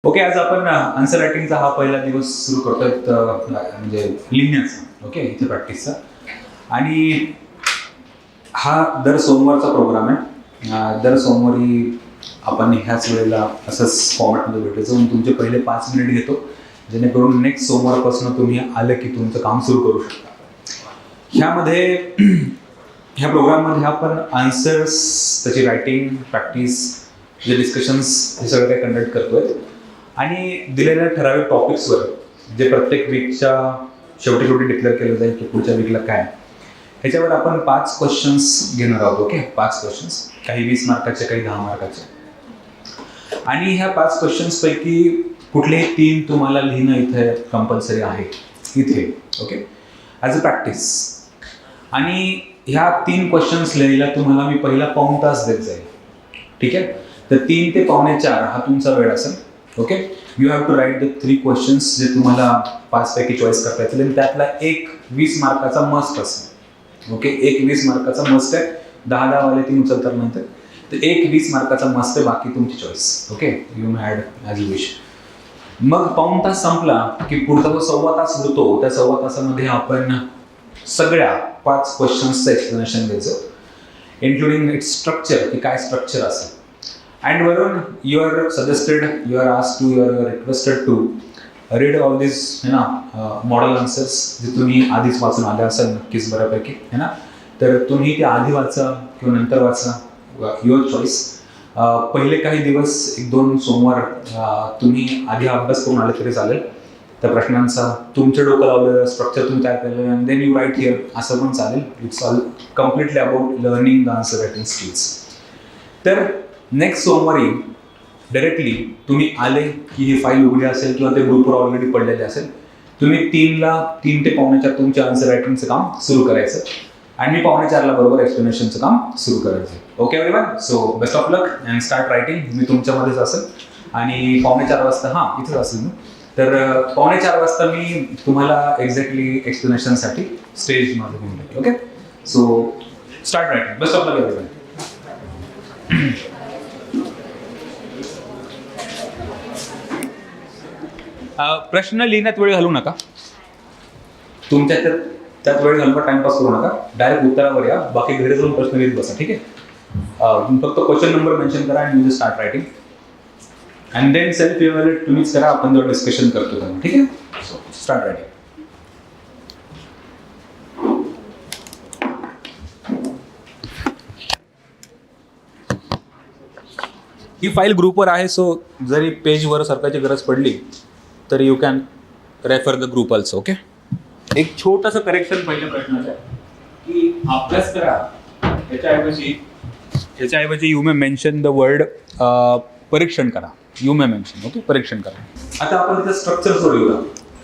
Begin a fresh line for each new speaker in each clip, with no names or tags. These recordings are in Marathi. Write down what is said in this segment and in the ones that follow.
ओके, आज आपण आन्सर रायटिंगचा हा पहिला दिवस सुरू करतोय म्हणजे लिहिण्याचा. ओके, इथे प्रॅक्टिसचा. आणि हा दर सोमवारचा प्रोग्राम आहे. दर सोमवारी आपण ह्याच वेळेला असंच फॉर्मॅटमध्ये भेटायचं. म्हणून तुमचे पहिले 5 मिनिट घेतो, जेणेकरून नेक्स्ट सोमवारपासून तुम्ही आलं की तुमचं काम सुरू करू शकता. ह्यामध्ये ह्या प्रोग्राममध्ये आपण आन्सर्स, त्याची रायटिंग प्रॅक्टिस, जे डिस्कशन्स, हे सगळं काही कंडक्ट करतोय. आणि दिलेल्या ठराविक टॉपिक्सवर जे प्रत्येक वीकच्या शेवटी डिक्लेअर केलं जाईल की पुढच्या वीकला काय, ह्याच्यावर आपण 5 क्वेश्चन्स घेणार आहोत. ओके, 5 क्वेश्चन्स, काही 20 मार्काचे, काही 10 मार्काचे. आणि ह्या 5 क्वेश्चन्सपैकी कुठलेही 3 तुम्हाला लिहिणं इथे कंपल्सरी आहे इथे. Okay, as a practice. आणि ह्या 3 क्वेश्चन्स लिहायला तुम्हाला मी पहिला पाऊण तास देत जाईल. ठीक आहे, तर 3 ते 3:45 हा तुमचा वेळ असेल. Okay, you have to write the 3 questions जे तुम्हाला 5 पैकी चॉईस करता येतील. आणि त्यातला एक 20 मार्काचा मस्ट असेल. ओके, एक 20 मार्काचा मस्ट आहे. 10 वाले 3 उचलतात नंतर, तर एक 20 मार्काचा मस्ट आहे, बाकी तुमची चॉईस. Okay, you may add as you wish. मग पाऊण तास संपला की पुढचा जो 1.25 तास उरतो, त्या 1.25 तासामध्ये आपण सगळ्या 5 क्वेश्चन्सचं एक्सप्लेनेशन द्यायचं, इन्क्लुडिंग इट्स स्ट्रक्चर, की काय स्ट्रक्चर असेल. And वरून you are suggested, you are asked to, you are requested to read all these model answers जे तुम्ही आधीच वाचून आले असाल नक्कीच बऱ्यापैकी, है ना. तर तुम्ही ते आधी वाचा किंवा नंतर वाचा, युअर चॉईस. पहिले काही दिवस 1-2 सोमवार तुम्ही आधी अभ्यास करून आले तरी चालेल त्या प्रश्नांचा. तुमच्या डोकं लावलेलं स्ट्रक्चर तुम्ही तयार केलेलं, and then you write here, असं पण चालेल. It's all completely about learning the answer writing skills. तर नेक्स्ट सोमवारी डायरेक्टली तुम्ही आले की ही फाईल उघडी असेल किंवा ते ग्रुपवर ऑलरेडी पडलेले असेल, तुम्ही 3 ते 3:45 तुमच्या आन्सर रायटिंगचं काम सुरू करायचं. आणि मी 3:45 बरोबर एक्सप्लेनेशनचं काम सुरू करायचं. Okay everyone, so best of luck and start writing. मी तुमच्यामध्येच असेल आणि 3:45 वाजता इथंच असेल मी. तर 3:45 वाजता मी तुम्हाला एक्झॅक्टली एक्सप्लेनेशनसाठी स्टेजमध्ये घेऊन जाईल. Okay, so start writing. Best of luck everyone. प्रश्न लिहिण्यात वेळ घालू नका. तुमच्या त्यात वेळ घालून टाइमपास करू नका. डायरेक्ट उत्तरावर या, बाकी घरी जाऊन प्रश्न लिहित बसा. ठीक आहे, फक्त क्वेश्चन नंबर मेन्शन करा आणि you start writing. And then self evaluate तुम्हीच करा, आपण जेव्हा डिस्कशन करतो तेव्हा. ठीक आहे, सो स्टार्ट रायटिंग. ही फाईल ग्रुपवर आहे, सो जरी पेजवर सरकायची गरज पडली तर you can refer the group also. Okay, एक छोटंसं करेक्शन पहिल्या प्रश्नाचं आहे की अभ्यास करा, ह्याच्याऐवजी you may mention the word परीक्षण करा. You may mention. ओके, परीक्षण करा. आता आपण तिथं स्ट्रक्चर सोडूया,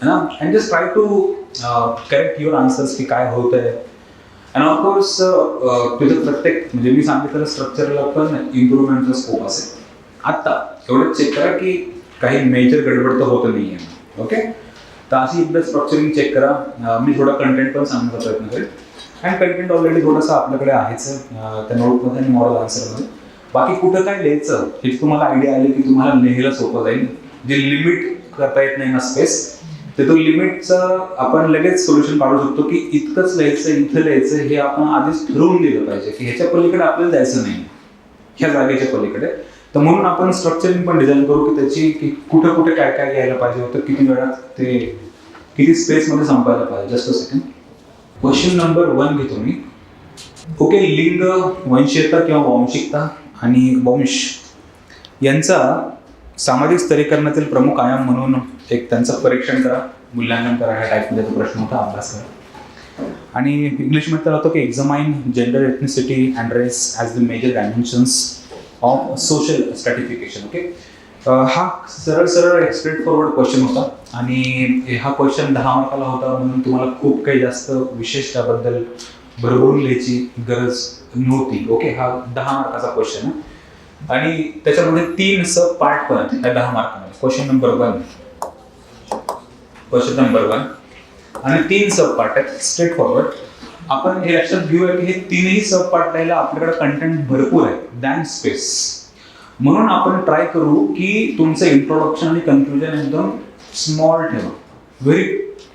है ना. And just try to correct your answers की काय होत आहे. अँड ऑफकोर्स तुझं प्रत्येक म्हणजे मी सांगितलेलं स्ट्रक्चरला पण इम्प्रुव्हमेंटचा स्कोप असेल. आत्ता एवढं चेक करा की काही मेजर गडबड तर होत नाही आहे. ओके, तर अशी एकदा स्ट्रक्चरिंग चेक करा. मी थोडा कंटेंट पण सांगण्याचा प्रयत्न करेन. अँड कंटेंट ऑलरेडी थोडंसं आपल्याकडे आहेच त्या नोटमध्ये आणि मॉडेल आन्सरमध्ये. बाकी कुठं काय लिहायचं हे तुम्हाला आयडिया आली की तुम्हाला लिहायला सोपं जाईल. जे लिमिट करता येत नाही ना स्पेस, ते तो लिमिटचं आपण लगेच सोल्युशन काढू शकतो की इतकंच लिहायचं, इथं लिहायचं, हे आपण आधीच ठरवून दिलं पाहिजे की ह्याच्या पलीकडे आपल्याला जायचं नाही, ह्या जागेच्या पलीकडे. तर म्हणून आपण स्ट्रक्चरिंग पण डिझाईन करू की त्याची की कुठं कुठे काय काय घ्यायला पाहिजे होतं, किती वेळात ते किती स्पेसमध्ये संपायला पाहिजे. Just a second. Question number 1 घेतो मी. ओके, लिंग, वंशीयता किंवा वांशिकता आणि वंश यांचा सामाजिक स्तरीकरणातील प्रमुख आयाम म्हणून एक त्यांचं परीक्षण करा, मूल्यांकन करा. ह्या टाईपमध्ये तो प्रश्न होता, अभ्यास करा. आणि इंग्लिशमध्ये तर होतं की examine gender, ethnicity and race as the major dimensions of social stratification. Okay, हा सरळ एक स्ट्रेट फॉरवर्ड क्वेश्चन होता आणि हा क्वेश्चन 10 मार्काला होता, म्हणून तुम्हाला खूप काही जास्त विशेष त्याबद्दल भरभरून लिहायची गरज नव्हती. ओके, हा 10 मार्काचा क्वेश्चन आहे आणि त्याच्यामध्ये 3 सब पार्ट पण आहेत 10 मार्कामध्ये. क्वेश्चन नंबर 1 आणि 3 सब पार्ट आहेत स्ट्रेट फॉरवर्ड. आपण हे लक्षात घेऊया की हे 3ही सब पार्ट लिहायला आपल्याकडे कंटेंट भरपूर आहे दॅन स्पेस. म्हणून आपण ट्राय करू की तुमचं इंट्रोडक्शन आणि कन्क्लुजन एकदम स्मॉल ठेवा, व्हेरी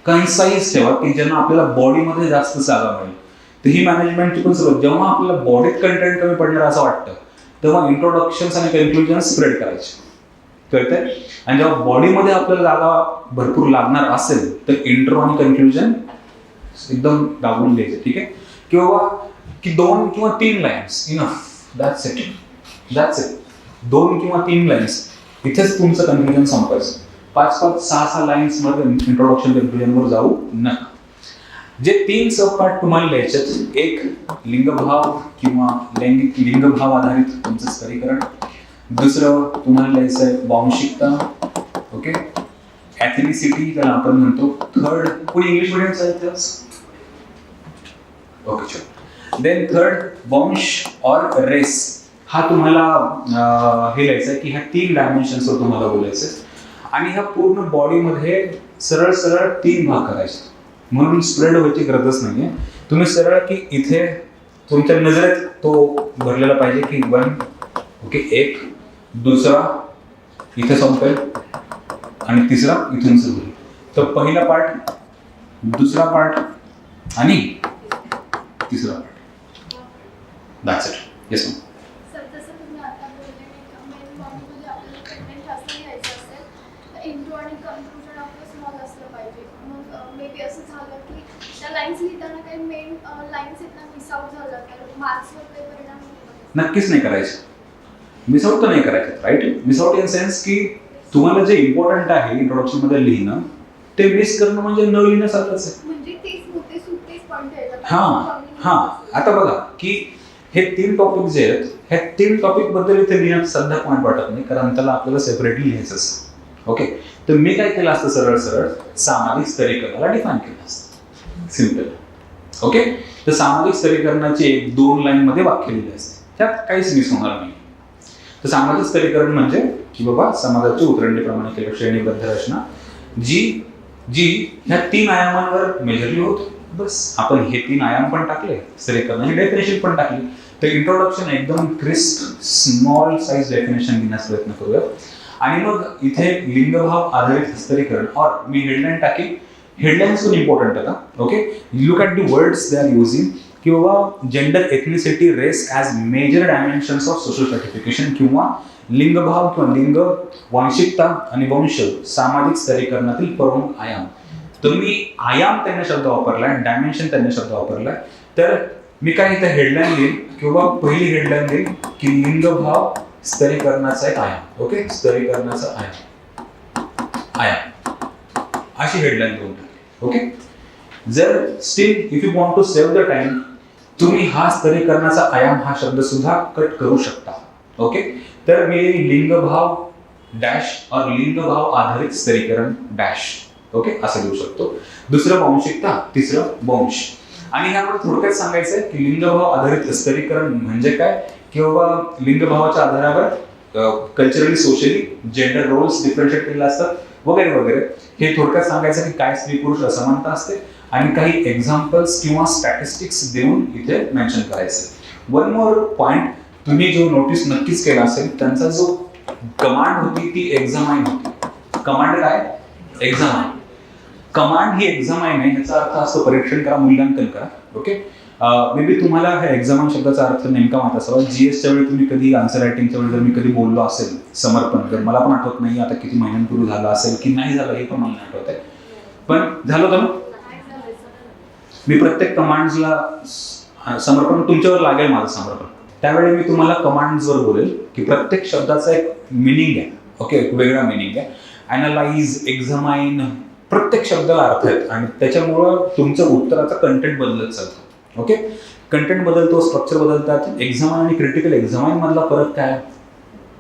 कन्साइज ठेवा, की ज्यांना आपल्याला बॉडीमध्ये जास्त जागा मिळेल. तर ही मॅनेजमेंटची पण सुरुवात, जेव्हा आपल्याला बॉडीत कंटेंट कमी पडणार असं वाटतं तेव्हा इंट्रोडक्शन्स आणि कन्क्लुजन स्प्रेड करायचे, कळतंय? आणि जेव्हा बॉडीमध्ये आपल्याला जागा भरपूर लागणार असेल तर इंट्रो आणि कन्क्लुजन एकदम दाबून द्यायचे, ठीक आहे? किंवा की 2 किंवा 3 lines enough, that's it, that's it. 2 किंवा 3 लाईन्स इथेच तुमचं कन्क्लुजन संपायचं. 5-5, 6-6 लाईन्स मध्ये इंट्रोडक्शन कन्क्लुजनवर जाऊ नका. जे 3 सबपार्ट तुम्हाला लिहायचे, एक लिंगभाव किंवा लैंगिक लिंगभाव आधारित तुमचं स्तरीकरण, दुसरं तुम्हाला लिहायचं आहे वांशिकता, ओके, ॲथनिसिटी त्याला आपण म्हणतो, थर्ड कोणी इंग्लिश मिडियमचं आहे, ओके चल, देन थर्ड वंश और रेस. हा तुम्हाला हे लिहायचं आहे की ह्या 3 डायमेन्शन्सवर तुम्हाला बोलायचं आहे. आणि ह्या पूर्ण बॉडीमध्ये सरळ सरळ 3 भाग करायचे, म्हणून स्प्रेड व्हायची गरजच नाहीये. तुम्ही सरळ की इथे तुमच्या नजरेत तो भरलेला पाहिजे की 1, ओके, एक, दुसरा इथे संपेल आणि तिसरा इथून सुरू होईल. तर पहिला पार्ट, दुसरा पार्ट आणि तिसरा part, that's it. Yes ma'am.
Sir जसं तुम्ही आता बोलले मेन बॉडीमध्ये आपल्याला कंटेंट जास्त घ्यायचं असेल तर इंट्रो आणि कन्क्लुजन आपलं स्मॉल असलं पाहिजे. मग मे बी असं झालं की त्या लाईन्स लिहिताना काही मेन लाईन्स आहेत ना मिस आउट झालं तर मार्क्सवर काही परिणाम होतो?
नक्कीच नाही करायचं. मिस आउट तर नाही करायचं, right? Miss out in sense की तुम्हाला जे इम्पॉर्टंट आहे इंट्रोडक्शन मध्ये लिहिणं ते मिस करणं म्हणजे न लिहिण्यासारखंच आहे.
म्हणजे तेच मुद्दे सुटेच पॉईंट आहेत.
हां, आता बघा की हे 3 टॉपिक जे आहेत, ह्या 3 टॉपिक बद्दल इथे लिहिण्यात सध्या पॉईंट वाटत नाही, कारण त्याला आपल्याला सेपरेटली लिहायचं असतं, ओके? तर मी काय केलं असतं, सरळ सरळ सामाजिक स्तरीकरणाला डिफाईन केलं असतं, सिम्पल, ओके? तर सामाजिक स्तरीकरणाची 1-2 लाईन मध्ये वाक्य लिहिले असते, त्यात काहीच मिस होणार नाही. तर सामाजिक स्तरीकरण म्हणजे की बाबा समाजाची उतरंडीप्रमाणे केलेली श्रेणीबद्ध रचना जी ह्या 3 आयामांवर मेजरली होते. बस आपण हे 3 आयाम पण टाकले, स्तरीकरणाची डेफिनेशन पण टाकली. तर इंट्रोडक्शन एकदम क्रिस्प स्मॉल साईज डेफिनेशन घेण्याचा प्रयत्न करूया. आणि मग इथे लिंगभाव आधारित स्तरीकरण, और मी हेडलाईन टाकेल. हेडलाईन्स पण इम्पॉर्टंट आहे, okay? Look at the words they are using, किंवा gender, ethnicity, race as major dimensions of social certification, किंवा लिंगभाव किंवा लिंग, वांशिकता आणि वंश सामाजिक स्तरीकरणातील प्रमुख आयाम. तर मी आयाम त्यांना शब्द वापरलाय, डायमेन्शन त्यांना शब्द वापरलाय. तर मी काय इथे हेडलाईन देईन किंवा पहिली हेडलाईन देईन की लिंगभाव स्तरीकरणाचा एक आयाम, ओके? स्तरीकरणाचा आयाम अशी हेडलाईन देऊन टाकली, ओके? जर still if you want to save the time, तुम्ही हा स्तरीकरणाचा आयाम हा शब्द सुद्धा कट करू शकता, ओके? तर मी लिंगभाव डॅश और लिंगभाव आधारित स्तरीकरण डॅश, ओके, असं घेऊ शकतो. दुसरं वांशिकता, तिसरं वंश. आणि ह्यामध्ये थोडक्यात सांगायचं आहे की लिंगभाव आधारित स्तरीकरण म्हणजे काय, किंवा लिंगभावाच्या आधारावर culturally, socially gender roles differentiate केलेले असतात वगैरे वगैरे. हे थोडक्यात सांगायचं की काय स्त्री पुरुष असमानता असते, आणि काही एक्झाम्पल्स किंवा स्टॅटिस्टिक्स देऊन इथे मेन्शन करायचं. वन मोर पॉइंट तुम्ही जो नोटीस नक्कीच केला असेल, त्यांचा जो कमांड होती ती एक्झामाइन होती. कमांड काय? एक्झामाइन. कमांड ही एक्झामाइन आहे, याचा अर्थ असतो परीक्षण करा, मूल्यांकन करा, ओके? मे बी तुम्हाला हा एक्झामाइन शब्दाचा अर्थ नेमका माहित असावा. जीएसच्या वेळी तुम्ही कधी आन्सर रायटिंगच्या वेळी जर मी कधी बोललो असेल समर्पण, तर मला पण आठवत नाही आता किती महिन्यांपूर्वी झालं असेल की नाही झालं हे पण मला नाही आठवत आहे, पण झालं होतं ना. मी प्रत्येक कमांड्सला समर्पण तुमच्यावर लागेल माझं समर्पण. त्यावेळी मी तुम्हाला कमांड्सवर बोलेल की प्रत्येक शब्दाचा एक मिनिंग आहे, ओके? एक वेगळा मिनिंग आहे. ॲनालाइज, एक्झामाइन, प्रत्येक शब्दाला अर्थ आहेत आणि त्याच्यामुळं तुमचं उत्तराचा कंटेंट बदलत चालतं, ओके? कंटेंट बदलतो, स्ट्रक्चर बदलतात. एक्झामाइन आणि क्रिटिकल एक्झामाइन मधला फरक काय,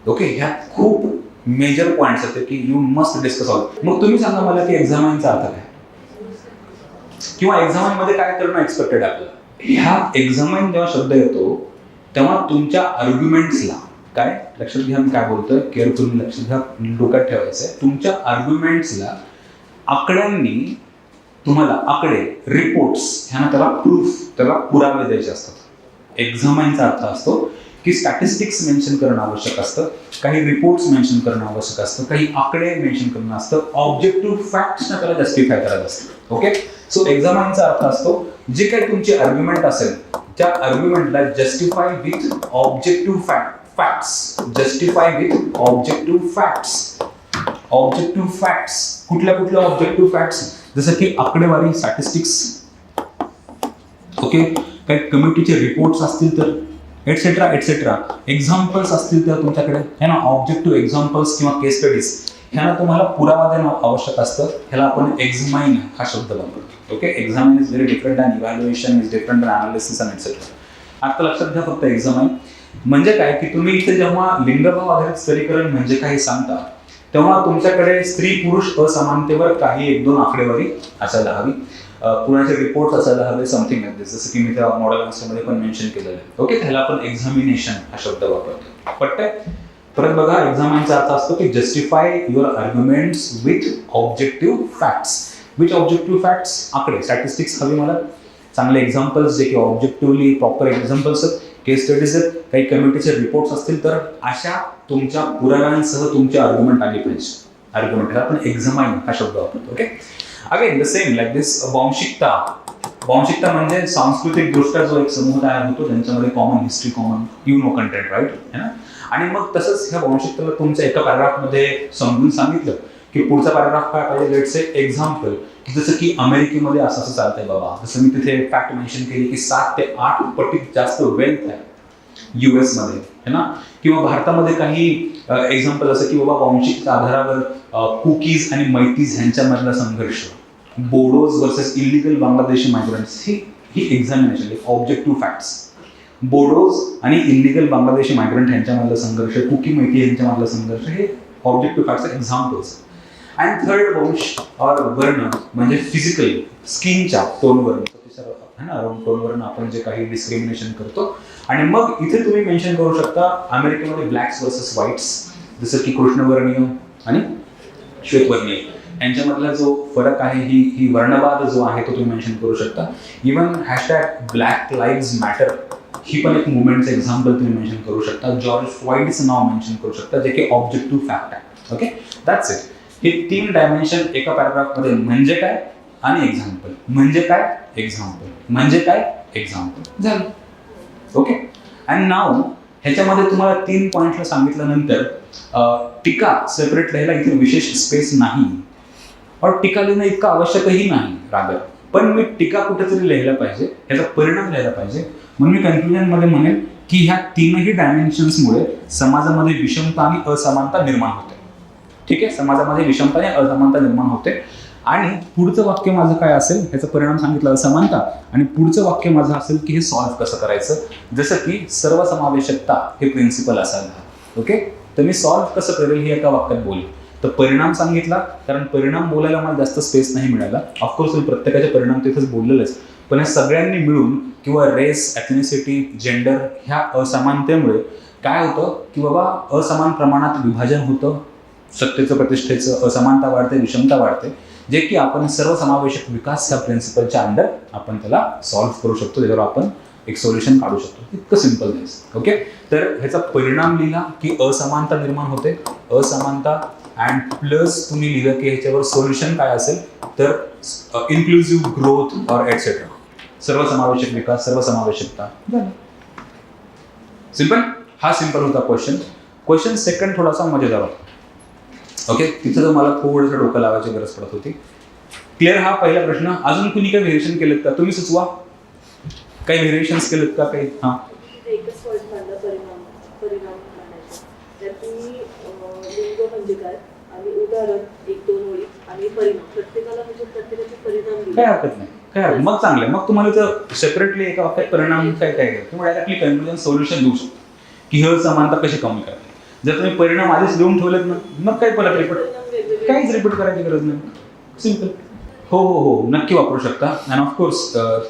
ओके? ह्यात खूप मेजर पॉईंट्स आहेत की यू मस्ट डिस्कस ऑल. मग तुम्ही सांगा मला की एक्झामाइनचा अर्थ काय, किंवा एक्झामाइन मध्ये काय करणं एक्सपेक्टेड आपल्याला. ह्या एक्झामाइन जेव्हा शब्द येतो तेव्हा तुमच्या आर्ग्युमेंट्सला काय, लक्षात घ्या मी काय बोलतोय, केअरफुली लक्षात घ्या, डोक्यात ठेवायचं आहे. तुमच्या आर्ग्युमेंट्सला आकड्यांनी तुम्हाला आकडे, रिपोर्ट्स ह्यांना त्याला प्रूफ, त्याला पुरावे द्यायचे असतात. एक्झामाइनचा अर्थ असतो की स्टॅटिस्टिक्स मेन्शन करणं आवश्यक असतं, काही रिपोर्ट्स मेन्शन करणं आवश्यक असतं, काही आकडे मेन्शन करणं असतं, ऑब्जेक्टिव्ह फॅक्ट्सना त्याला जस्टिफाय करायचं असतं. ओके, सो एक्झामाइनचा अर्थ असतो जे काही तुमची आर्ग्युमेंट असेल त्या आर्ग्युमेंटला justify with objective facts. Justify with objective facts. Objective facts कुठल्या कुठल्या ऑब्जेक्टिव्ह फॅक्ट्स, जसं की आकडेवारी, स्टॅटिस्टिक्स, ओके, काही कमिटीचे रिपोर्ट्स असतील तर, एटसेट्रा एटसेट्रा. एक्झाम्पल्स असतील तर तुमच्याकडे है ना, ऑब्जेक्टिव्ह एक्झाम्पल्स किंवा केस स्टडीज, ह्याला तुम्हाला पुरावा देणं आवश्यक असतं. ह्याला आपण एक्झामाइन हा शब्द वापरतो. Okay, examine is very different and evaluation is different and analysis and etcetera. आता लक्षात घ्या फक्त एक्झामाइन म्हणजे काय, की तुम्ही इथे जेव्हा लिंगभाव आधारित स्तरीकरण म्हणजे काही सांगता तेव्हा तुमच्याकडे स्त्री पुरुष असमानतेवर काही एक दोन आकडेवारी असायला हवी, पुण्याचे रिपोर्ट असायला हवे, समथिंग लाईक दिस, जसं की मी त्या मॉडेल आन्सरमध्ये पण मेन्शन केलेलं आहे. ओके, त्याला आपण एक्झामिनेशन हा शब्द वापरतो. पटतंय? परत बघा, एक्झामाइनचा अर्थ असतो की justify your arguments with objective facts. With objective facts, आकडे, स्टॅटिस्टिक्स हवी मला, चांगले एक्झाम्पल्स जे की ऑब्जेक्टिव्हली प्रॉपर एक्झाम्पल्स आहेत, केस स्टडीज आहेत, काही कमिटीचे रिपोर्ट्स असतील तर अशा तुमच्या पुराव्यांसह तुमची आर्ग्युमेंट आली पाहिजे. आर्ग्युमेंट आपण एक्झामाइन हा शब्द वापरतो. Okay, again the same like this. वांशिकता. वांशिकता म्हणजे सांस्कृतिक दृष्ट्या जो एक समूह तयार होतो ज्यांच्यामध्ये common history, common you know content, right, है ना. आणि मग तसंच ह्या वांशिकतेला तुमच्या एका पॅराग्राफमध्ये समजून सांगितलं की पुढचा पॅराग्राफ काय पाहिजे. लेट्स से एक्झाम्पल, जसं की अमेरिकेमध्ये असं असं चालतंय बाबा, जसं मी तिथे फॅक्ट मेन्शन केली की 7 ते 8 पटीत जास्त वेल्थ आहे US मध्ये, है ना. किंवा भारतामध्ये काही एक्झाम्पल असं की बाबा वांशिकच्या आधारावर कुकीज आणि मैतीज ह्यांच्यामधला संघर्ष, Bodos versus illegal Bangladeshi migrants, ही एक्झामिनेशन, ऑब्जेक्टिव्ह फॅक्ट्स. बोडोज आणि इलिगल बांगलादेशी मायग्रंट ह्यांच्यामधला संघर्ष, कुकी मैती यांच्यामधला संघर्ष, हे objective facts examples. And third वंश और वर्ण म्हणजे फिजिकल, स्किनच्या टोनवरून, है ना, टोनवरून आपण जे काही डिस्क्रिमिनेशन करतो. आणि मग इथे तुम्ही मेन्शन करू शकता अमेरिकेमध्ये ब्लॅक्स वर्सेस व्हाईट्स, जसं की कृष्णवर्णीय आणि श्वेतवर्णीय यांच्यामधला जो फरक आहे, ही वर्णवाद जो आहे तो तुम्ही मेन्शन करू शकता. इवन हॅशटॅग ब्लॅक लाईव्हज मॅटर ही पण एक मुवमेंटचं एक्झाम्पल तुम्ही मेन्शन करू शकता. जॉर्ज फ्लॉइडचं नाव मेन्शन करू शकता, जे की ऑब्जेक्टिव्ह फॅक्ट आहे. Okay, that's it. हे 3 डायमेन्शन एका पॅराग्राफमध्ये, म्हणजे काय आणि एक्झाम्पल, म्हणजे काय एक्झाम्पल, म्हणजे काय एक्झाम्पल, झालं. ओके, अँड नाव ह्याच्यामध्ये तुम्हाला 3 पॉईंटला सांगितल्यानंतर टीका सेपरेट लिहायला इथे विशेष स्पेस नाही, और टीका लिहिणं इतकं आवश्यकही नाही रादर, पण मी टीका कुठेतरी लिहायला पाहिजे, ह्याचा परिणाम लिहायला पाहिजे. म्हणून मी कन्क्लुजनमध्ये म्हणेन की ह्या 3ही डायमेन्शन्समुळे समाजामध्ये विषमता आणि असमानता निर्माण होते. ठीक आहे, समाजामध्ये विषमता आणि असमानता निर्माण होते. आणि पुढचं वाक्य माझं काय असेल, ह्याचा परिणाम सांगितलं असमानता, आणि पुढचं वाक्य माझं असेल की हे सॉल्व्ह कसं करायचं, जसं की सर्वसमावेशकता हे प्रिन्सिपल असायला. ओके, तर मी सॉल्व्ह कसं करेल हे एका वाक्यात बोलेल. तर परिणाम सांगितला, कारण परिणाम बोलायला मला जास्त स्पेस नाही मिळाला. ऑफकोर्स मी प्रत्येकाचे परिणाम तिथेच बोललेलंच, पण हे सगळ्यांनी मिळून किंवा रेस, ॲथनिसिटी, जेंडर ह्या असमानतेमुळे काय होतं की बाबा असमान प्रमाणात विभाजन होतं, सत्तेचं प्रतिष्ठेचं, असमानता वाढते, विषमता वाढते, जे की आपण सर्वसमावेशक विकास ह्या प्रिन्सिपलच्या अंडर आपण त्याला सॉल्व्ह करू शकतो, त्याच्यावर आपण एक सोल्युशन काढू शकतो. इतकं सिम्पल आहे. ओके, तर ह्याचा परिणाम लिहिला की असमानता निर्माण होते, असमानता, अँड प्लस तुम्ही लिहिलं की ह्याच्यावर सोल्युशन काय असेल तर इन्क्लुझिव्ह ग्रोथ और एटसेट्रा, सर्वसमावेशक विकास, सर्वसमावेशकता, झालं. सिम्पल. हा सिम्पल होता क्वेश्चन. क्वेश्चन सेकंड थोडासा मजेदार होता. ओके, तिथं तर मला थोडंसं डोकं लावायची गरज पडत होती. क्लिअर हा पहिला प्रश्न. अजून कुणी काही व्हेरिएशन केलेत का? तुम्ही सुचवा, काही व्हेरिएशन्स केलेत का काही? हां,
एकच वर्ड म्हणलं, परिणाम म्हणायचं. तर तुम्ही लिंग म्हणजे काय आणि उदाहरण 1-2 ओळी आणि परिणाम, प्रत्येकाला म्हणजे प्रत्येकाचे परिणाम दिले.
काय हरकत नाही, काय हरकत. मग चांगलं आहे. मग तुम्हाला जर सेपरेटली एका वाक्यात परिणाम काय काय तुम्ही डायरेक्टली कन्क्लुजन सोल्युशन देऊ शकता की हे समानता कशी कमी करायची. जर तुम्ही परिणाम आधीच लिहून ठेवलेत ना, मग काही परत रिपीट, काहीच रिपीट करायची गरज नाही. सिम्पल. हो हो हो, नक्की वापरू शकता. अँड ऑफकोर्स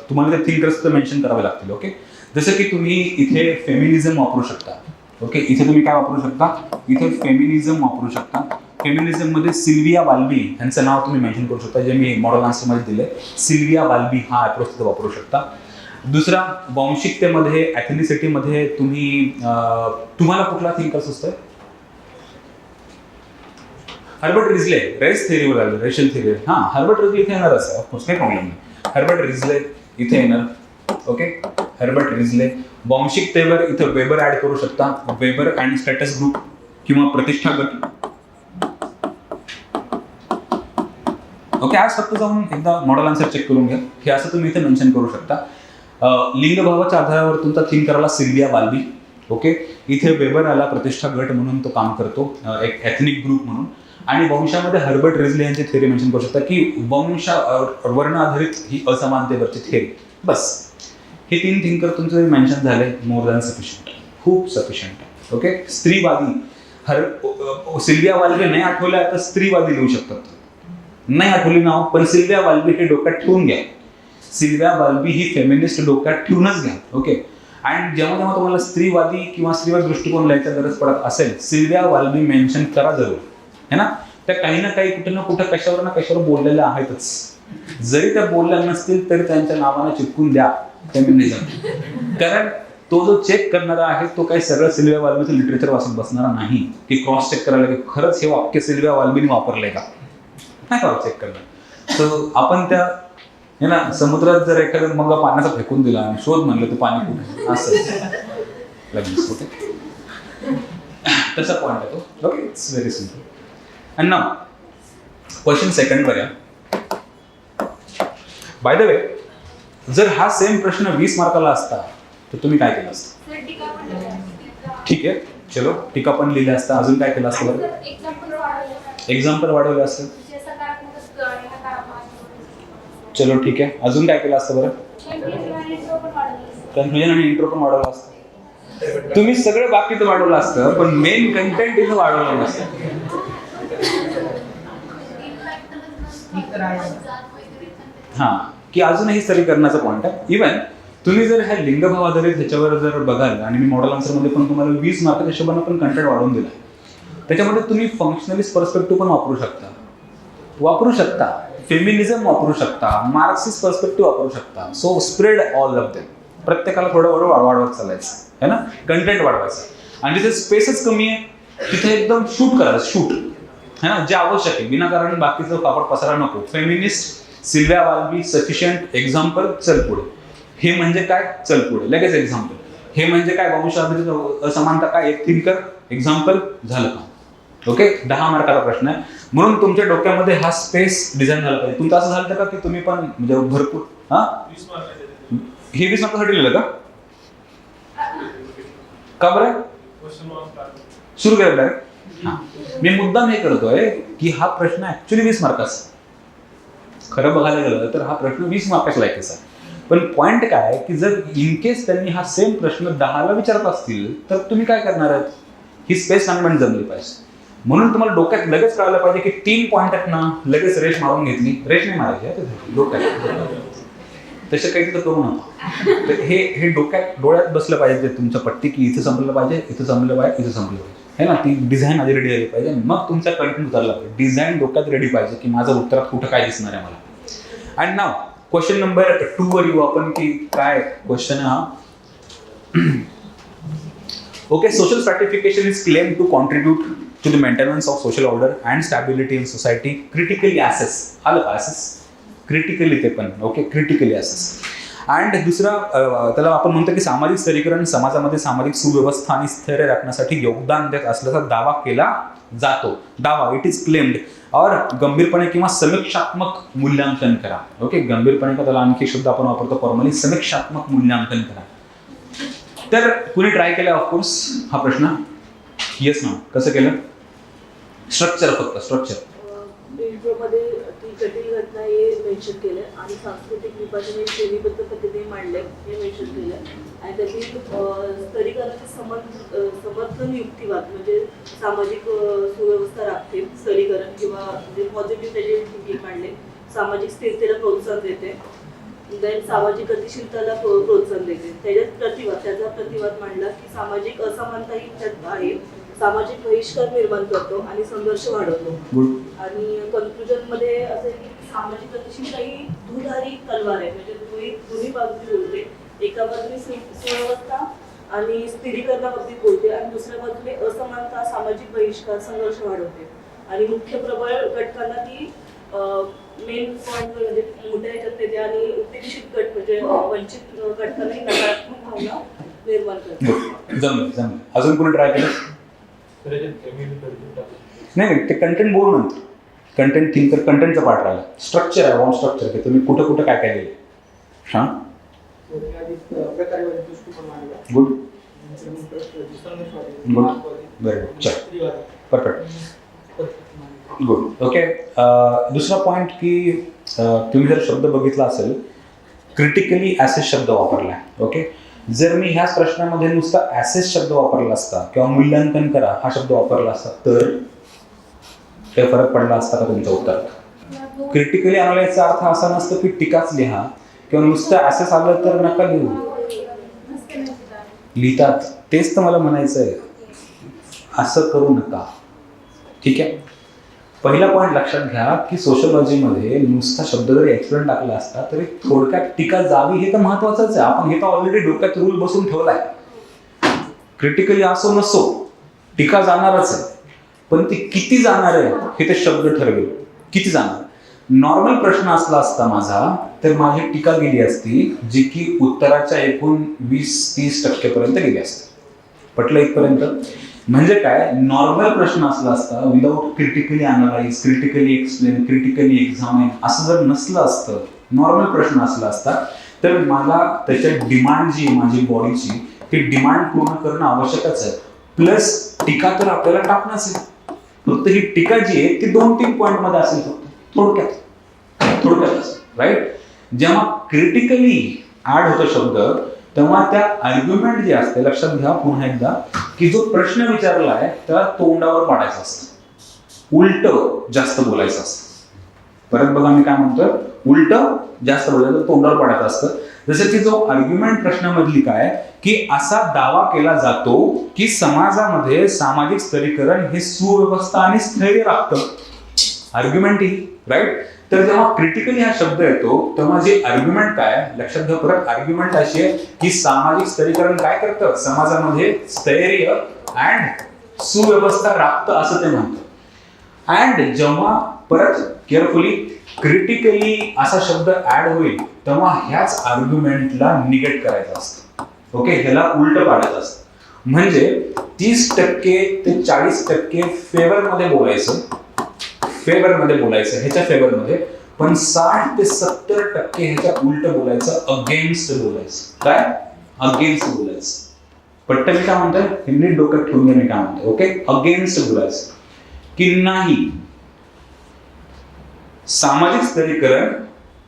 तुम्हाला ते थिंकर्स तर मेन्शन करावे लागतील. ओके, जसं की तुम्ही इथे फेमिनिझम वापरू शकता. ओके, इथे तुम्ही काय वापरू शकता, इथे फेमिनिझम वापरू शकता. फेमिनिझममध्ये सिल्विया बाल्बी यांचं नाव तुम्ही मेन्शन करू शकता, जे मी मॉडेल आन्सरमध्ये दिलं. सिल्विया बाल्बी हा अप्रोच तिथे वापरू शकता. दुसरा, वंशिकतेमध्ये ॲथनिसिटीमध्ये तुम्हाला कुठला थिंकर सुचतोय? हर्बर्ट रिजले, रेस थेअरीवर आलं, रेशल थेअरी. हां, हर्बर्ट रिजले इथे येणारच आहे, ऑफकोर्स काही प्रॉब्लेम नाही. हर्बर्ट रिजले इथे येणार. Okay, Herbert Risley. वंशिकतेवर इथं वेबर ऍड करू शकता, वेबर अँड स्टेटस ग्रुप किंवा प्रतिष्ठा गट. ओके, आज फक्त जाऊन एकदा मॉडेल आन्सर चेक करून घ्या. हे असं तुम्ही इथे मेन्शन करू शकता. लिंगभावाच्या आधारावर तुमचा थिंकरला सिल्विया वाल्बी. ओके, इथे वेबर आला प्रतिष्ठा गट म्हणून तो काम करतो, एक एथनिक ग्रुप म्हणून. आणि वंशामध्ये हर्बर्ट रिजले यांची थेअरी मेन्शन करू शकता की वर्ण आधारित ही असमानतेवरची थेअरी. बस हे 3 थिंकर तुमचे मेन्शन झाले, मोर दॅन सफिशियंट, खूप सफिशियंट. ओके, स्त्रीवादी सिल्विया वाल्बी नाही आठवल्या तर स्त्रीवादी लिहू शकतात. नाही आठवली नाव, पण सिल्विया वाल्बी हे डोक्यात ठेवून घ्या. सिल्विया वाल्बी ही फेमिनिस्ट डोक्यात ठेवूनच घ्या. ओके, आणि जेव्हा तुम्हाला स्त्रीवादी किंवा स्त्रीवाद दृष्टिकोन लिहायचा गरज पडत असेल, सिल्विया वाल्बी मेन्शन करा जरूर, है ना. त्या काही ना काही कुठे ना कुठे कशावर ना कशावर बोललेल्या आहेतच. जरी त्या बोलल्या नसतील तरी त्यांच्या नावाने चिपकून द्या फेमिनिझम. कारण तो जो चेक करणारा आहे तो काही सरळ सिल्विया वाल्बीचं लिटरेचर वाचून बसणारा नाही की क्रॉस चेक करायला की खरंच हे वाक्य सिल्विया वाल्बीने वापरलंय का, नाही क्रॉस चेक करणार. तर आपण त्या हे ना समुद्रात जर एखाद्या मग पाण्याचा फेकून दिला आणि शोध म्हणलं तर पाणी कुठे असं लगेच कुठे, तसा पॉईंट आहे तो. Okay, it's very simple. And now question second var या. बाय द वे, जर हा सेम प्रश्न 20 मार्काला असता तर तुम्ही काय केलं असतं?
सर टीका पण लिहिली.
ठीक आहे, चलो टीका पण लिहिली असतं. अजून काय केलं असतं बरं?
एक्झाम्पल वाढवलं.
एक्झाम्पल वाढवलं असतं.
म्हणजे सकारात्मक असतं आणि नकारात्मक.
चलो ठीक आहे, अजून काय केलं असतं बरं?
कन्फ्युजन आणि इंट्रो पण वाढवलं असतं.
कन्फ्युजन आणि इंट्रो पण वाढवलं असतं. तुम्ही सगळं बाकीचं वाढवलं असतं पण मेन कंटेंट इथं वाढवलं नसतं. हां, की अजूनही स्तरीकरणाचा पॉईंट आहे. इव्हन तुम्ही जर ह्या लिंगभाव आधारित ह्याच्यावर जर बघाल आणि मी मॉडेल आन्सरमध्ये पण तुम्हाला 20 मार्काच्या हिशोबानं पण कंटेंट वाढवून दिला, त्याच्यामध्ये तुम्ही फंक्शनलिस्ट पर्स्पेक्टिव्ह पण वापरू शकता, फेमिनिझम वापरू शकता, मार्क्सिस्ट पर्स्पेक्टिव्ह वापरू शकता. So spread all of them. प्रत्येकाला थोडं वाढवत चालायचं है ना, कंटेंट वाढवायचं. आणि जिथे स्पेसच कमी आहे तिथे एकदम शूट करायचं, शूट है ना, जे आवश्यक आहे. विनाकारण बाकीचं पापड पसारा नको. फेमिनिस्ट, सिल्विया वाल्बी, सफिशियंट, एक्झाम्पल, चल पुढे. हे म्हणजे काय, चल पुढे, लगेच एक्झाम्पल. हे म्हणजे काय, वंशाधारित असमानता काय, एक थिंकर, एक्झाम्पल, झालं का. ओके, 10 मार्काचा प्रश्न आहे. म्हणून तुमच्या डोक्यामध्ये हा स्पेस डिझाईन झाला पाहिजे. तुमचं असं झालं का की तुम्ही पण म्हणजे भरपूर हे 20 मार्कासाठी लिहिलं का बरं सुरू केलं डायरेक्ट? हां, मी मुद्दाम हे करतोय की हा प्रश्न ऍक्च्युली 20 मार्काचा. खरं बघायला गेलं तर हा प्रश्न 20 मार्काचा लायकीचा आहे. पण पॉईंट काय की जर इन केस त्यांनी हा सेम प्रश्न 10ला विचारत असतील तर तुम्ही काय करणार आहेत? ही स्पेस मॅनेजमेंट जमली पाहिजे. म्हणून तुम्हाला डोक्यात लगेच कळायला पाहिजे की 3 पॉईंट आहेत ना, लगेच रेश मारून घेतली. रेश नाही मारायची डोक्यात, तसं काही तर करू नका. तर हे डोळ्यात बसलं पाहिजे तुमच्या पट्टी की इथं संपलं पाहिजे, इथं संपलं पाहिजे, इथं संपलं पाहिजे, है ना. ती डिझाईन आधी रेडी झाली पाहिजे. मग तुमचा कंटेंट उतरला पाहिजे. डिझाईन डोक्यात रेडी पाहिजे की माझं उत्तरात कुठं काय दिसणार आहे मला. अँड नाव क्वेश्चन नंबर 2 वर येऊ आपण की काय क्वेश्चन हा. Okay, social stratification is claimed to contribute to the maintenance of social order and stability in society. Critically assess. आलं का assess? Critically ते पण. Okay, critically assess. अँड दुसरा त्याला आपण म्हणतो की सामाजिक स्तरीकरण समाजामध्ये सामाजिक सुव्यवस्था आणि स्थैर्य राखण्यासाठी योगदान देत असल्याचा दावा केला जातो. दावा, इट इज क्लेम्ड. और गंभीरपणे किंवा समीक्षात्मक मूल्यांकन करा. ओके, गंभीरपणे का त्याला आणखी शब्द आपण वापरतो फॉर्मली, समीक्षात्मक मूल्यांकन करा. तर कुणी ट्राय केलं ऑफकोर्स हा प्रश्न? येस ना. कसं केलं? स्ट्रक्चर, फक्त स्ट्रक्चर.
इंट्रोमध्ये ती जटिल घटना हे मेन्शन केलं आणि सांस्कृतिक विभाजन हे श्रेणीबद्ध पद्धतीने मांडले हे मेन्शन केलं. आणि त्यातील स्तरीकरणाचे समर्थन युक्तिवाद म्हणजे सामाजिक सुव्यवस्था राखते स्तरीकरण किंवा म्हणजे पॉझिटिव्ह त्याचे थिंकिंग मांडले. सामाजिक स्थिरतेला प्रोत्साहन देते. देन सामाजिक गतिशीलताला प्रोत्साहन देते. त्याचा प्रतिवाद मांडला की सामाजिक असमानता ही त्यात आहे. सामाजिक बहिष्कार निर्माण करतो आणि संघर्ष वाढवतो. आणि कन्क्लुजन मध्ये असं की सामाजिक गतिशीलता ही दुधारी तलवार आहे, म्हणजे दोन्ही बाजूची बोलते. एका बाजूने सुव्यवस्था आणि स्थिरीकरणाबाबतीत बोलते आणि दुसऱ्या बाजूने असमानता, सामाजिक बहिष्कार, संघर्ष वाढवते. आणि मुख्य प्रबळ घटकांना ती मेन पॉईंट म्हणजे मोठ्या ह्याच्यात येते आणि उत्तेजित गट म्हणजे वंचित घटकांनाही नकारात्मक भावना निर्माण करते.
जमलं. अजून कोणी ट्राय केलं? नाही, ते कंटेंट बोलू नंतर. कंटेंट थिंकर, कंटेंटचा पार्ट राहिला. स्ट्रक्चर आहे, वॉर्म स्ट्रक्चर की तुम्ही कुठं कुठं काय काय लिहिले. हां, गुड व्हेरी गुड, चल परफेक्ट, गुड. ओके, दुसरा पॉईंट की तुम्ही जर शब्द बघितला असेल, क्रिटिकली ॲसेस शब्द वापरला आहे. ओके, जर मी ह्याच प्रश्नामध्ये नुसता ॲसेस शब्द वापरला असता किंवा मूल्यांकन करा हा शब्द वापरला असता तर काही फरक पडला असता का तुमच्या उत्तरात? क्रिटिकली अनालाइजचा अर्थ असा नसतो की टीकाच लिहा किंवा नुसतं ॲसेस आलं तर नका लिहू. लिहितात, तेच तर मला म्हणायचं आहे, असं करू नका. ठीक आहे, पहिला पॉईंट लक्षात घ्या की सोशलॉजीमध्ये नुसता शब्द जरी एक्सप्लेन टाकला असता तरी थोडक्यात टीका जावी हे तर महत्वाचंच आहे. आपण हे तर ऑलरेडी डोक्यात रूल बसून ठेवलाय. क्रिटिकली असो नसो टीका जाणारच आहे, पण ती किती जाणार आहे हे ते शब्द ठरवेल. किती जाणार. नॉर्मल प्रश्न असला असता माझा तर माझी टीका गेली असती जी की उत्तराच्या एकूण 20-30% पर्यंत गेली असते. पटलं इथपर्यंत? म्हणजे काय, नॉर्मल प्रश्न असला असता without critically analyse, critically explain, critically examine असं जर नसलं असतं, नॉर्मल प्रश्न असला असता तर मला त्याच्या डिमांड जी माझी बॉडीची ती डिमांड पूर्ण करणं आवश्यकच आहे. प्लस टीका तर आपल्याला टाकणंच आहे. फक्त ही टीका जी आहे ती 2-3 पॉईंट मध्ये असेल फक्त, थोडक्यात राईट. जेव्हा क्रिटिकली ऍड होतो शब्द तेव्हा त्या आर्ग्युमेंट जे असते, लक्षात घ्या पुन्हा एकदा की जो प्रश्न विचारला आहे त्याला तोंडावर पाडायचं असतं, उलट जास्त बोलायचं असतं. परत बघा मी काय म्हणतोय, उलट जास्त बोलायचं, तोंडावर पाडायचं असतं. जसं की जो आर्ग्युमेंट प्रश्नामधली काय की असा दावा केला जातो की समाजामध्ये सामाजिक स्तरीकरण हे सुव्यवस्था आणि स्थैर्य राखतं. आर्ग्युमेंट ही राईट. तर जेव्हा क्रिटिकली हा शब्द येतो तेव्हा जे आर्ग्युमेंट काय लक्षात घ्या, परत आर्ग्युमेंट अशी आहे की सामाजिक स्तरीकरण काय करतं, समाजामध्ये स्थैर्य अँड सुव्यवस्था राखतं असं ते म्हणतं. अँड जेव्हा परत केअरफुली क्रिटिकली असा शब्द ऍड होईल तेव्हा ह्याच आर्ग्युमेंटला निगेट करायचं असतं. ओके, ह्याला उलट पाडायचं असतं. म्हणजे 30% ते 40% फेवरमध्ये बोलायचं, ह्याच्या फेवरमध्ये, पण 60 ते 70% ह्याच्या उलट बोलायचं, अगेन्स्ट बोलायचं. काय? अगेन्स्ट बोलायचं. पट्ट मी काय म्हणतोय, हिंदी डोक्यात ठेवून घ्या मी काय म्हणतोय. ओके, अगेन्स्ट बोलायचं की नाही सामाजिक स्तरीकरण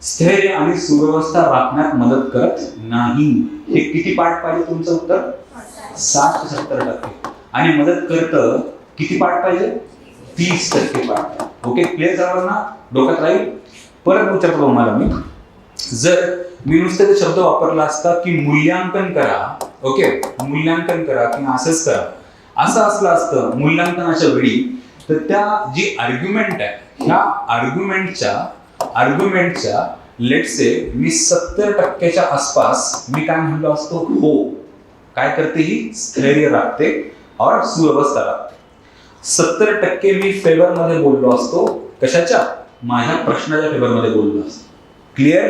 स्थैर्य आणि सुव्यवस्था राखण्यात मदत करत नाही. हे किती पार्ट पाहिजे तुमचं उत्तर? 60 ते 70%. आणि मदत करतं किती पार्ट पाहिजे? 30% पार्ट. ओके, क्लिअर झालं ना, डोक्यात राहील. परत विचारतो तुम्हाला मी, जर मी नुसतं ते शब्द वापरला असता की मूल्यांकन करा, ओके मूल्यांकन करा किंवा असंच करा, असं असलं असतं मूल्यांकनाच्या वेळी, तर त्या जी आर्ग्युमेंट आहे ह्या आर्ग्युमेंटच्या लेट से मी 70%च्या आसपास मी काय म्हणलो असतो, हो काय करते ही स्थैर्य राखते और सुव्यवस्था राखते. 70% मी फेवर मध्ये बोललो असतो, कशाच्या? माझ्या प्रश्नाच्या फेवर मध्ये बोललो असतो. क्लिअर?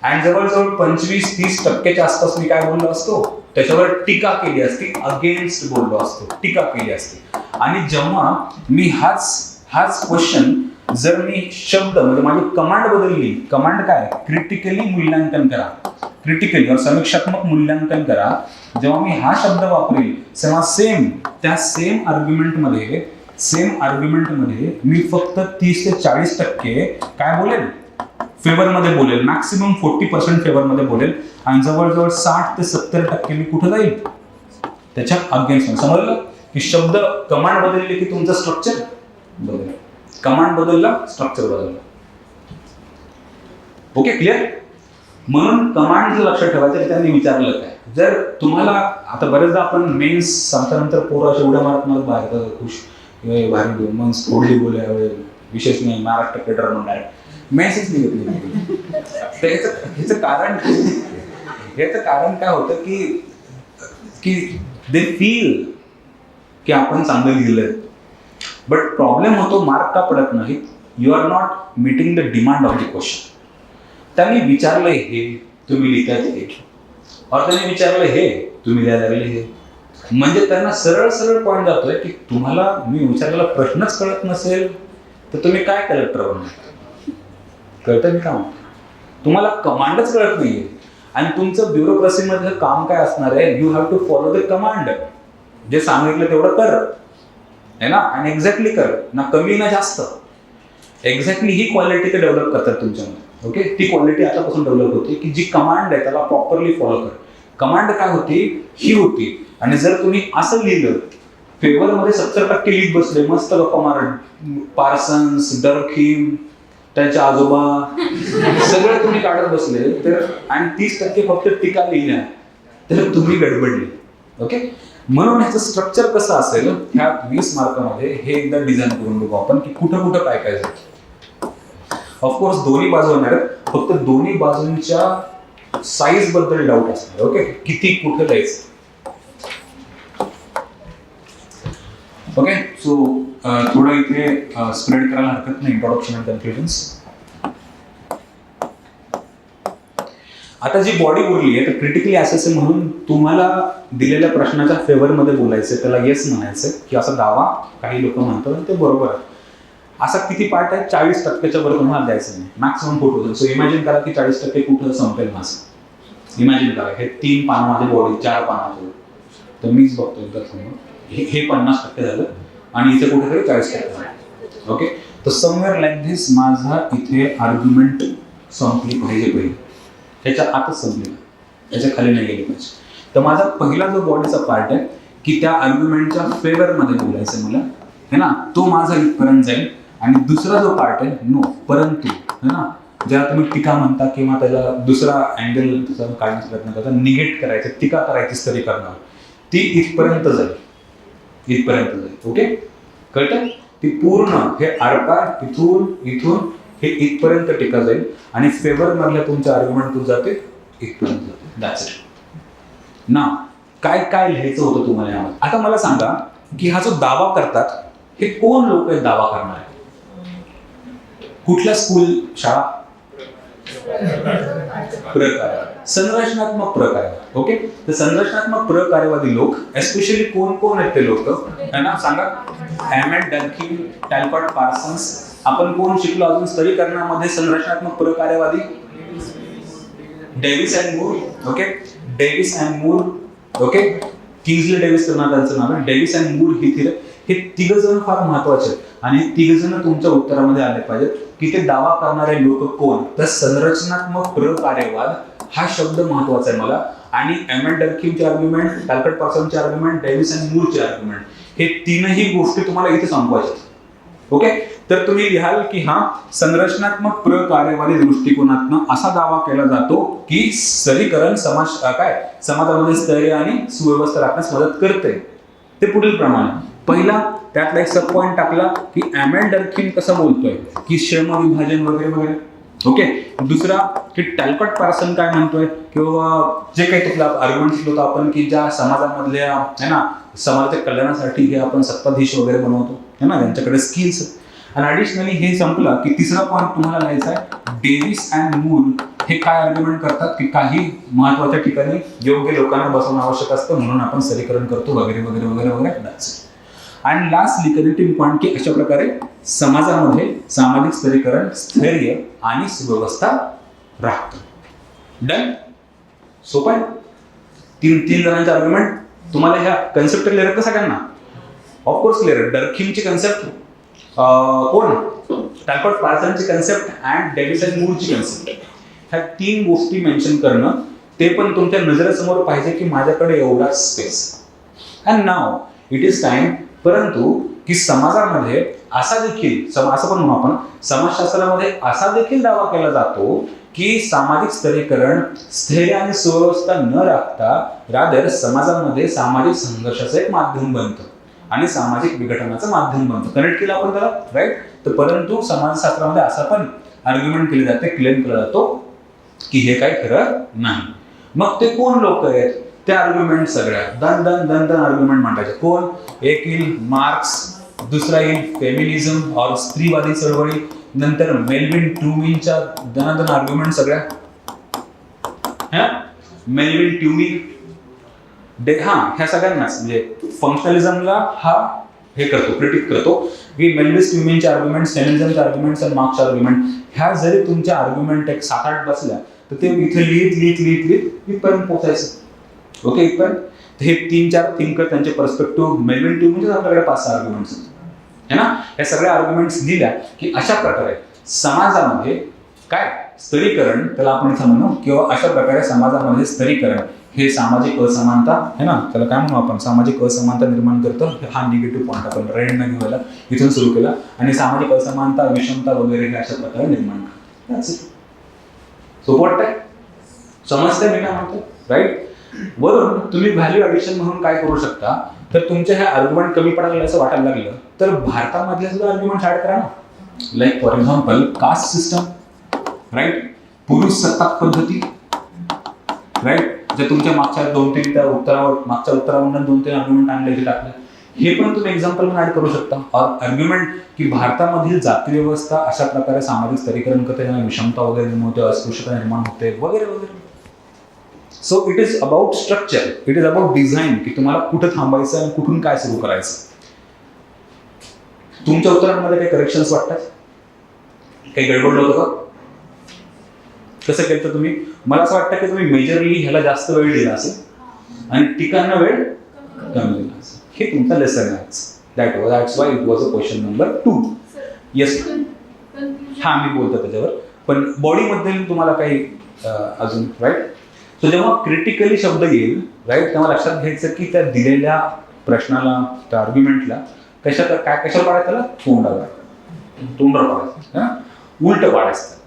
आणि जवळजवळ 25-30%च्या आसपास मी काय बोललो असतो, त्याच्यावर टीका केली असती, अगेन्स्ट बोललो असतो, टीका केली असती. आणि जेव्हा मी हाच क्वेश्चन जर मी शब्द म्हणजे माझी कमांड बदलली, कमांड काय? क्रिटिकली मूल्यांकन करा, क्रिटिकली और समीक्षात्मक मूल्यांकन करा, जेव्हा मी हा शब्द वापरेल तेव्हा त्या सेम आर्ग्युमेंटमध्ये मी फक्त 30 ते 40% काय बोलेल? फेवर मध्ये बोलेल, मॅक्सिमम 40% फेवर मध्ये बोलेल. आणि जवळजवळ 60 ते 70% मी कुठं जाईल? त्याच्या अगेन्स्ट. समजलं की शब्द कमांड बदलली की तुमचं स्ट्रक्चर बदललं, कमांड बदलला स्ट्रक्चर बदललं. Okay, clear? म्हणून कमांड जर लक्षात ठेवायचं की त्यांनी विचारलं काय. जर तुम्हाला आता बरेचदा आपण मेन्स संपल्यानंतर पोरं अशा उड्या मारत बाहेर खुश भारी मग थोडी बोलल्या विशेष नाही, महाराष्ट्र केटर म्हणणार मेसेज निघत नाही. ह्याचं कारण याचं कारण काय होतं की दे फील की आपण चांगलं लिहिलंय, बट प्रॉब्लेम होतो मार्क का पडत नाही, you are not meeting the demand of the question. त्यांनी विचारलंय हे, तुम्ही लिहितात हे, और त्यांनी विचारलं हे, तुम्ही लिहायला लागले हे. म्हणजे त्यांना सरळ सरळ पॉईंट जातोय की तुम्हाला मी विचारलेला प्रश्नच कळत नसेल तर तुम्ही काय कलेक्टर बनणार. कळतं मी काम, तुम्हाला कमांडच कळत नाहीये आणि तुमचं ब्युरोक्रेसीमधलं काम काय असणार आहे, you have to follow the command. जे सांगितलं तेवढं कर आहे ना, आणि एक्झॅक्टली कर, ना कमी ना जास्त. एक्झॅक्टली ही क्वालिटी ते डेव्हलप करतात तुमच्यामध्ये. ओके, ती क्वालिटी आतापासून डेव्हलप होते की जी कमांड आहे त्याला प्रॉपरली फॉलो कर. कमांड काय होती, ही होती. आणि जर तुम्ही असं लिहिलं, फेवरमध्ये 70% लिहित बसले, मस्त गप्पा मारत, पार्सन्स, डर्खीम, त्याच्या आजोबा सगळं तुम्ही काढत बसले तर, आणि 30% फक्त टीका लिहिल्या, तर तुम्ही गडबडले. ओके, म्हणून ह्याचं स्ट्रक्चर कसं असेल ह्या 20 मार्कामध्ये हे एकदा डिझाईन करून बघू आपण की कुठं कुठं काय काय जातं. ऑफकोर्स दोन्ही बाजू होणार, फक्त दोन्ही बाजूंच्या साईज बद्दल डाऊट असणार. ओके, किती कुठं जायचं. ओके, सो थोडं इथे स्प्रेड करायला हरकत नाही, इंट्रोडक्शन अँड कन्क्लुजन्स. आता जी बॉडी उरली आहे तर क्रिटिकली असेस म्हणून तुम्हाला दिलेल्या प्रश्नाच्या फेवरमध्ये बोलायचं, त्याला येस म्हणायचं की असा दावा काही लोक म्हणतात आणि ते बरोबर आहे. असा किती पार्ट आहे, 40%च्या वर तुम्हाला द्यायचं नाही, मॅक्सिमम 4,000. सो इमॅजिन करा की 40% कुठं संपेल माझं. इमॅजिन करा हे 3 पान माझी बॉडी 4 पानाचं, तर मीच बघतो एकदा समोर हे 50% झालं आणि इथे कुठेतरी 40% झालं. ओके, तर समवेअर लाईक दिस माझा इथे आर्ग्युमेंट संपली पाहिजे पहिले, त्याच्या आतच संपली, त्याच्या खाली नाही गेली पाहिजे. तर माझा पहिला जो बॉडीचा पार्ट आहे की त्या आर्ग्युमेंटच्या फेवरमध्ये बोलायचं मला, है ना, तो माझा इथपर्यंत जाईल. आणि दुसरा जो पार्ट आहे नो परंतु, है ना, ज्याला तुम्ही टीका म्हणता किंवा त्याला दुसरा अँगल काढण्याचा प्रयत्न करता, निगेट करायचं, टीका करायची तरी करणार, ती इथपर्यंत जाईल, इथपर्यंत जाईल. ओके, कळतं, ती पूर्ण हे आरपार इथून इथून हे इथपर्यंत टीका जाईल आणि फेवर मधल्या तुमच्या आर्ग्युमेंट तू जाते इथपर्यंत जाते. That's it. ना काय काय लिहायचं होतं तुम्हाला यामध्ये. आता मला सांगा की हा जो दावा करतात हे कोण लोक आहेत दावा करणारे, कुठल्या स्कूल, शाळा, प्रकार, संरचनात्मक प्रकार. ओके, तर संरचनात्मक प्रकार्यवादी लोक एस्पेशली कोण कोण आहेत ते लोक, है ना, सांगा. Emile, Durkheim, Talcott, Parsons. आपण कोण शिकलो अजून स्तरीकरणामध्ये संरचनात्मक प्रकार्यवादी, Davis and Moore. Okay, Davis and Moore. Okay, Kingsley Davis त्यांचं नाव आहे. डेव्हिस अँड मूर ही थिअरी, हे तिघजण फार महत्वाचे आहेत आणि तिघजण तुमच्या उत्तरामध्ये आले पाहिजेत की ते दावा करणारे लोक कोण. तर संरचनात्मक प्रकार्यवाद हा शब्द महत्वाचा आहे मला. आणि एमेट डर्खीमचे आर्ग्युमेंट, टॅलकॉट पार्सनचे आर्ग्युमेंट, डेव्हिस अँड मूरचे आर्ग्युमेंट, हे तीनही गोष्टी तुम्हाला इथे संपवायच्या. ओके, तर तुम्ही लिहाल की हा संरचनात्मक प्रकार्यवादी दृष्टिकोनातून असा दावा केला जातो की स्तरीकरण समाजामध्ये स्थैर्य आणि सुव्यवस्था राखण्यास मदत करते. ते पुढील प्रमाणे, पहिला त्यातला एक सब पॉइंट टाकला की एमेट डर्खीम कसं बोलतोय की श्रम विभाजन वगैरे वगैरे. ओके, दुसरा की टॅलकॉट पार्सन काय म्हणतोय किंवा जे काही तुला आर्ग्युमेंट होतं आपण की ज्या समाजामधल्या, है ना, समाजाच्या कल्याणासाठी हे आपण सत्ताधीश वगैरे बनवतो, है ना, त्यांच्याकडे स्किल्स. आणि ॲडिशनली हे संपलं की तिसरा पॉईंट तुम्हाला लिहायचा आहे, डेव्हिस अँड मूर हे काय आर्ग्युमेंट करतात की काही महत्वाच्या ठिकाणी योग्य लोकांना बसवणं आवश्यक असतं म्हणून आपण स्तरीकरण करतो वगैरे वगैरे वगैरे वगैरे. आणि लास्टली कनेक्टिंग पॉईंट की अशा प्रकारे समाजामध्ये सामाजिक स्तरीकरण, स्थैर्य आणि सुव्यवस्था राखतं. डन, सोपं आहे. तीन जणांचे आर्ग्युमेंट तुम्हाला ह्या कन्सेप्ट क्लिअर आहेत का सगळ्यांना? Of course clear. डर्खीमची कन्सेप्ट, कोण, टॅलकॉट पार्सनची कन्सेप्ट अँड डेव्हिस अँड मूरची कन्सेप्ट, ह्या 3 गोष्टी मेन्शन करणं, ते पण तुमच्या नजरेसमोर पाहिजे की माझ्याकडे एवढा space. And now it is time. परंतु की समाजामध्ये असा देखील, असं पण म्हणू आपण, समाजशास्त्रामध्ये असा देखील दावा केला जातो की सामाजिक स्तरीकरण, स्थैर्य आणि सुव्यवस्था न राखता रादर समाजामध्ये सामाजिक संघर्षाचं एक माध्यम बनतं आणि सामाजिक विघटनाचं माध्यम बनतं. कनेक्ट केलं आपण त्याला, राईट. तर परंतु समाजशास्त्रामध्ये असं पण आर्ग्युमेंट केले जाते, क्लेम केला जातो की हे काही खरं नाही. मग ते कोण लोक आहेत? त्या आर्ग्युमेंट सगळ्या दन आर्ग्युमेंट मांडायचे. कोण? एक येईल मार्क्स, दुसरा येईल फेमिनिझम और स्त्रीवादी चळवळी, नंतर मेल्विन ट्यूमिनच्या दन आर्ग्युमेंट सगळ्या. मेल्विन ट्यूमिन ह्या सगळ्यांनाच म्हणजे फंक्शनलिझमला हा हे करतो, क्रिटिक करतो की मेल्विस ट्यूमिनचे आर्ग्युमेंट्स, फेमिनिझमचे आर्ग्युमेंट्स आणि मार्क्सचे आर्ग्युमेंट ह्या जरी तुमच्या आर्ग्युमेंट एक 7-8 बसल्या तर ते इथे लिहित इथपर्यंत पोहोचायचं. ओके, इथपर्यंत. हे 3-4 थिंकर त्यांचे पर्स्पेक्टिव्ह मेल्विन ट्यूमिनचे आपल्याकडे 5-6 आर्ग्युमेंट्स आहे ना. या सगळ्या आर्ग्युमेंट्स लिहिल्या की अशा प्रकारे समाजामध्ये काय स्तरीकरण, त्याला आपण इथं म्हणू, किंवा अशा प्रकारे समाजामध्ये स्तरीकरण हे सामाजिक असमानता आहे ना, त्याला काय म्हणू आपण, सामाजिक असमानता निर्माण करतं. हा निगेटिव्ह पॉईंट आपण रेड न घेऊया इथून सुरू केला. आणि सामाजिक असमानता, विषमता वगैरे हे अशा प्रकारे निर्माण करतं. सोपं वाटतंय? समजतंय मी काय म्हणतो, राईट? वरून तुम्ही व्हॅल्यू ॲडिशन म्हणून काय करू शकता, तर तुमचे हे आर्ग्युमेंट कमी पडायला असं वाटायला लागलं तर भारतामधले सुद्धा आर्ग्युमेंट ऍड करा ना. Like for example caste system, right, पुरुष सत्ताक पद्धती, राईट, जे तुमच्या मागच्या 2-3 त्या उत्तरावर, मागच्या उत्तरावर 2-3 आर्ग्युमेंट आणले ते टाकले, हे पण तुम्ही एक्झाम्पल म्हणून ऍड करू शकता. और आर्ग्युमेंट की भारतामधील जाती व्यवस्था अशा प्रकारे सामाजिक स्तरीकरण करते, विषमता वगैरे निर्माण होते, अस्पृश्यता निर्माण होते वगैरे वगैरे. So it is about structure, it is about design की तुम्हाला कुठं थांबायचं आणि कुठून काय सुरू करायचं. तुमच्या उत्तरांमध्ये काही करेक्शन्स वाटतात? काही गडबडलं होतं का? कसं केलं तुम्ही? मला असं वाटतं की तुम्ही मेजरली ह्याला जास्त वेळ दिला असेल आणि टीकांना वेळ कमी दिला असेल. हे तुमचा लेसन आहे. That's why it was a question number 2. Yes, हा मी बोलतो त्याच्यावर. पण बॉडीमध्ये तुम्हाला काही अजून, राईट? सो जेव्हा क्रिटिकली शब्द येईल, राईट, तेव्हा लक्षात घ्यायचं की त्या दिलेल्या प्रश्नाला, त्या आर्ग्युमेंटला कशावर पाडायचं? त्याला तोंडावर पाडायचं, उलट पाडायचं,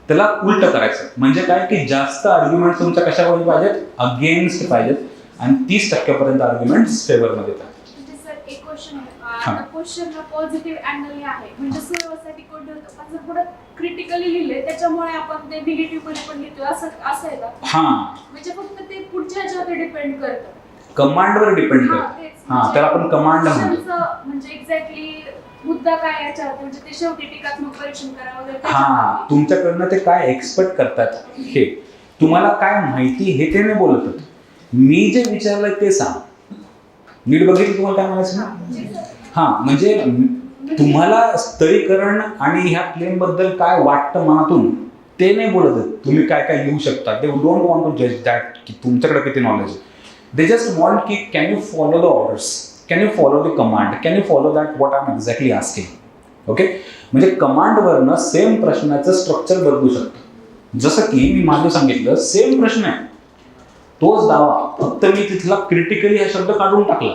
त्याला उलट करायचं. म्हणजे काय की जास्त आर्ग्युमेंट तुमच्या कशावर पाहिजेत? अगेन्स्ट पाहिजेत आणि 30% आर्ग्युमेंट्स फेवरमध्ये पाहिजेत.
एक क्वेश्चन आहे, आता क्वेश्चनला पॉझिटिव्ह अँगल आहे, म्हणजे सुरुवातीसाठी कोणतं होतं, पण जर पुढे क्रिटिकली लिहिले त्याच्यामुळे आपण ते निगेटिव्ह मध्ये पण लिहितो, असं आहे का? म्हणजे फक्त ते पुढच्या ह्याच्यावर डिपेंड करतं, कमांडवर डिपेंड करतं. त्याला आपण कमांड म्हणतो. म्हणजे एक्झॅक्टली मुद्दा काय याच्यावर, म्हणजे ते शेवटी टीकात्मक परीक्षण करावं वगैरे.
तुमच्याकडनं ते काय एक्सपेक्ट करतात, हे तुम्हाला काय माहिती हे ते नाही बोलत. मी जे विचारलंय ते सांग. नीट बघितलं तुम्हाला काय म्हणायचं ना? म्हणजे तुम्हाला स्तरीकरण आणि ह्या क्लेम बद्दल काय वाटतं मनातून ते नाही बोलत. तुम्ही काय काय लिहू शकता. दे डोंट वॉन्ट टू जज दॅट की तुमच्याकडे किती नॉलेज. दे जस्ट वॉन्ट की can you follow the orders, can you follow the command, can you follow that what I am exactly asking. Okay, म्हणजे कमांडवरनं सेम प्रश्नाचं स्ट्रक्चर बदलू शकतं. जसं की मी मागे सांगितलं, सेम प्रश्न आहे, तोच दावा, फक्त मी तिथला क्रिटिकली हा शब्द काढून टाकला,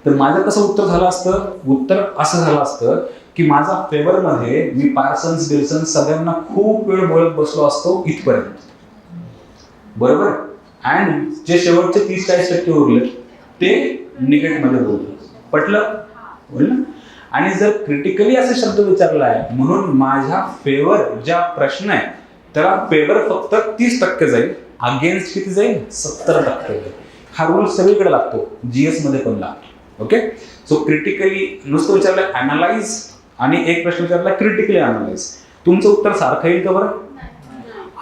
तर माझं कसं उत्तर झालं असतं? उत्तर असं झालं असतं की माझा फेवरमध्ये मी पार्सन्स बिल्सन्स सगळ्यांना खूप वेळ बोलत बसलो असतो इथपर्यंत, बरोबर. अँड जे शेवटचे 30-40% उरले ते निगेटिव्हमध्ये बोलतो. पटलं? बोललं. आणि जर क्रिटिकली असे शब्द विचारला आहे म्हणून माझ्या फेवर ज्या प्रश्न आहे त्याला फेवर फक्त 30% जाईल, अगेन्स्ट किती जाईल? 70% जाईल. हा रूल सगळीकडे लागतो, GS मध्ये पण लागतो. ओके, सो क्रिटिकली नुसतं विचारलं अनालाइज आणि एक प्रश्न विचारला क्रिटिकली अनालाइज, तुमचं उत्तर सारखं येईल का बरं?